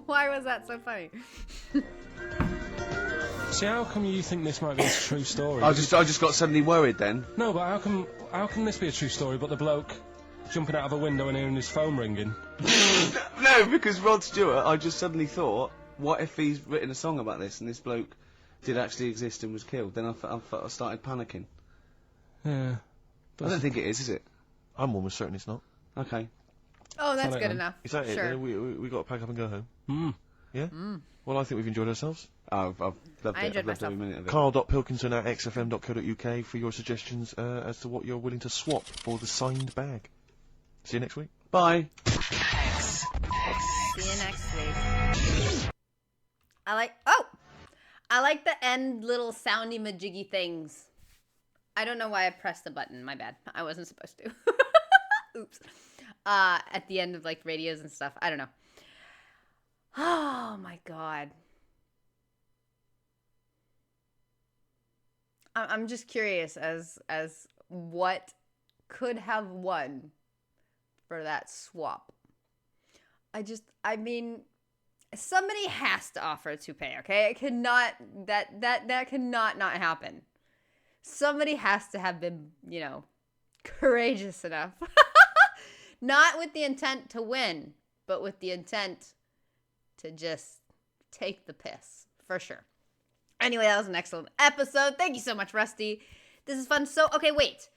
Why was that so funny? See, how come you think this might be a true story? I just got suddenly worried then. No, but how can this be a true story, but the bloke jumping out of a window and hearing his phone ringing? No, because Rod Stewart, I just suddenly thought, what if he's written a song about this and this bloke did actually exist and was killed? Then I started panicking. Yeah. I don't think it is it? I'm almost certain it's not. Okay. Oh, that's Sorry, good then. enough. Is that Sure. it? We got to pack up and go home. Mm. Yeah. Well, I think we've enjoyed ourselves. Oh, I've loved I it. enjoyed I've loved every myself. minute of it. Carl.Pilkington at xfm.co.uk for your suggestions as to what you're willing to swap for the signed bag. See you next week. Bye. See you next week. I like the end little soundy majiggy things. I don't know why I pressed the button. My bad. I wasn't supposed to. Oops. At the end of like radios and stuff. I don't know. Oh my god. I'm just curious as what could have won for that swap. I mean, somebody has to offer a toupee, okay? It cannot, that cannot not happen. Somebody has to have been, courageous enough. Not with the intent to win, but with the intent to just take the piss, for sure. Anyway, that was an excellent episode. Thank you so much, Rusty. This is fun. So, okay, wait.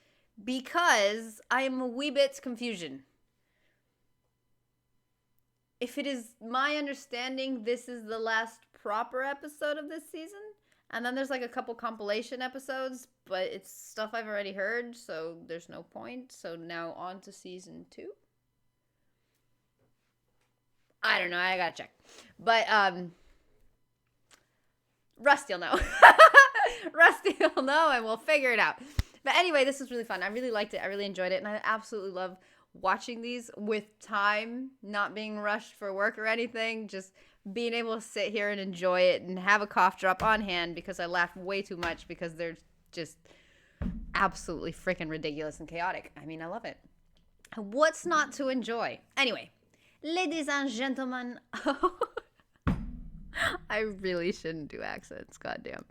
Because I am a wee bit confusion. If it is my understanding, this is the last proper episode of this season. And then there's like a couple compilation episodes, but it's stuff I've already heard, so there's no point. So now on to season 2. I don't know. I gotta check. But, Rusty will know. Rusty will know and we'll figure it out. But anyway, this was really fun. I really liked it. I really enjoyed it. And I absolutely love watching these with time, not being rushed for work or anything. Just being able to sit here and enjoy it and have a cough drop on hand because I laugh way too much because they're just absolutely freaking ridiculous and chaotic. I mean, I love it. What's not to enjoy? Anyway, ladies and gentlemen... I really shouldn't do accents, goddamn.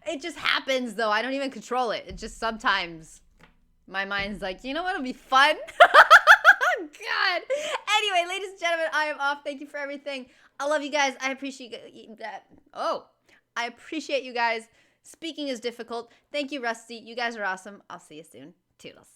It just happens, though. I don't even control it. It just sometimes my mind's like, you know what'll be fun? God. Anyway, ladies and gentlemen, I am off. Thank you for everything. I love you guys. I appreciate that. Oh, I appreciate you guys. Speaking is difficult. Thank you, Rusty. You guys are awesome. I'll see you soon. Toodles.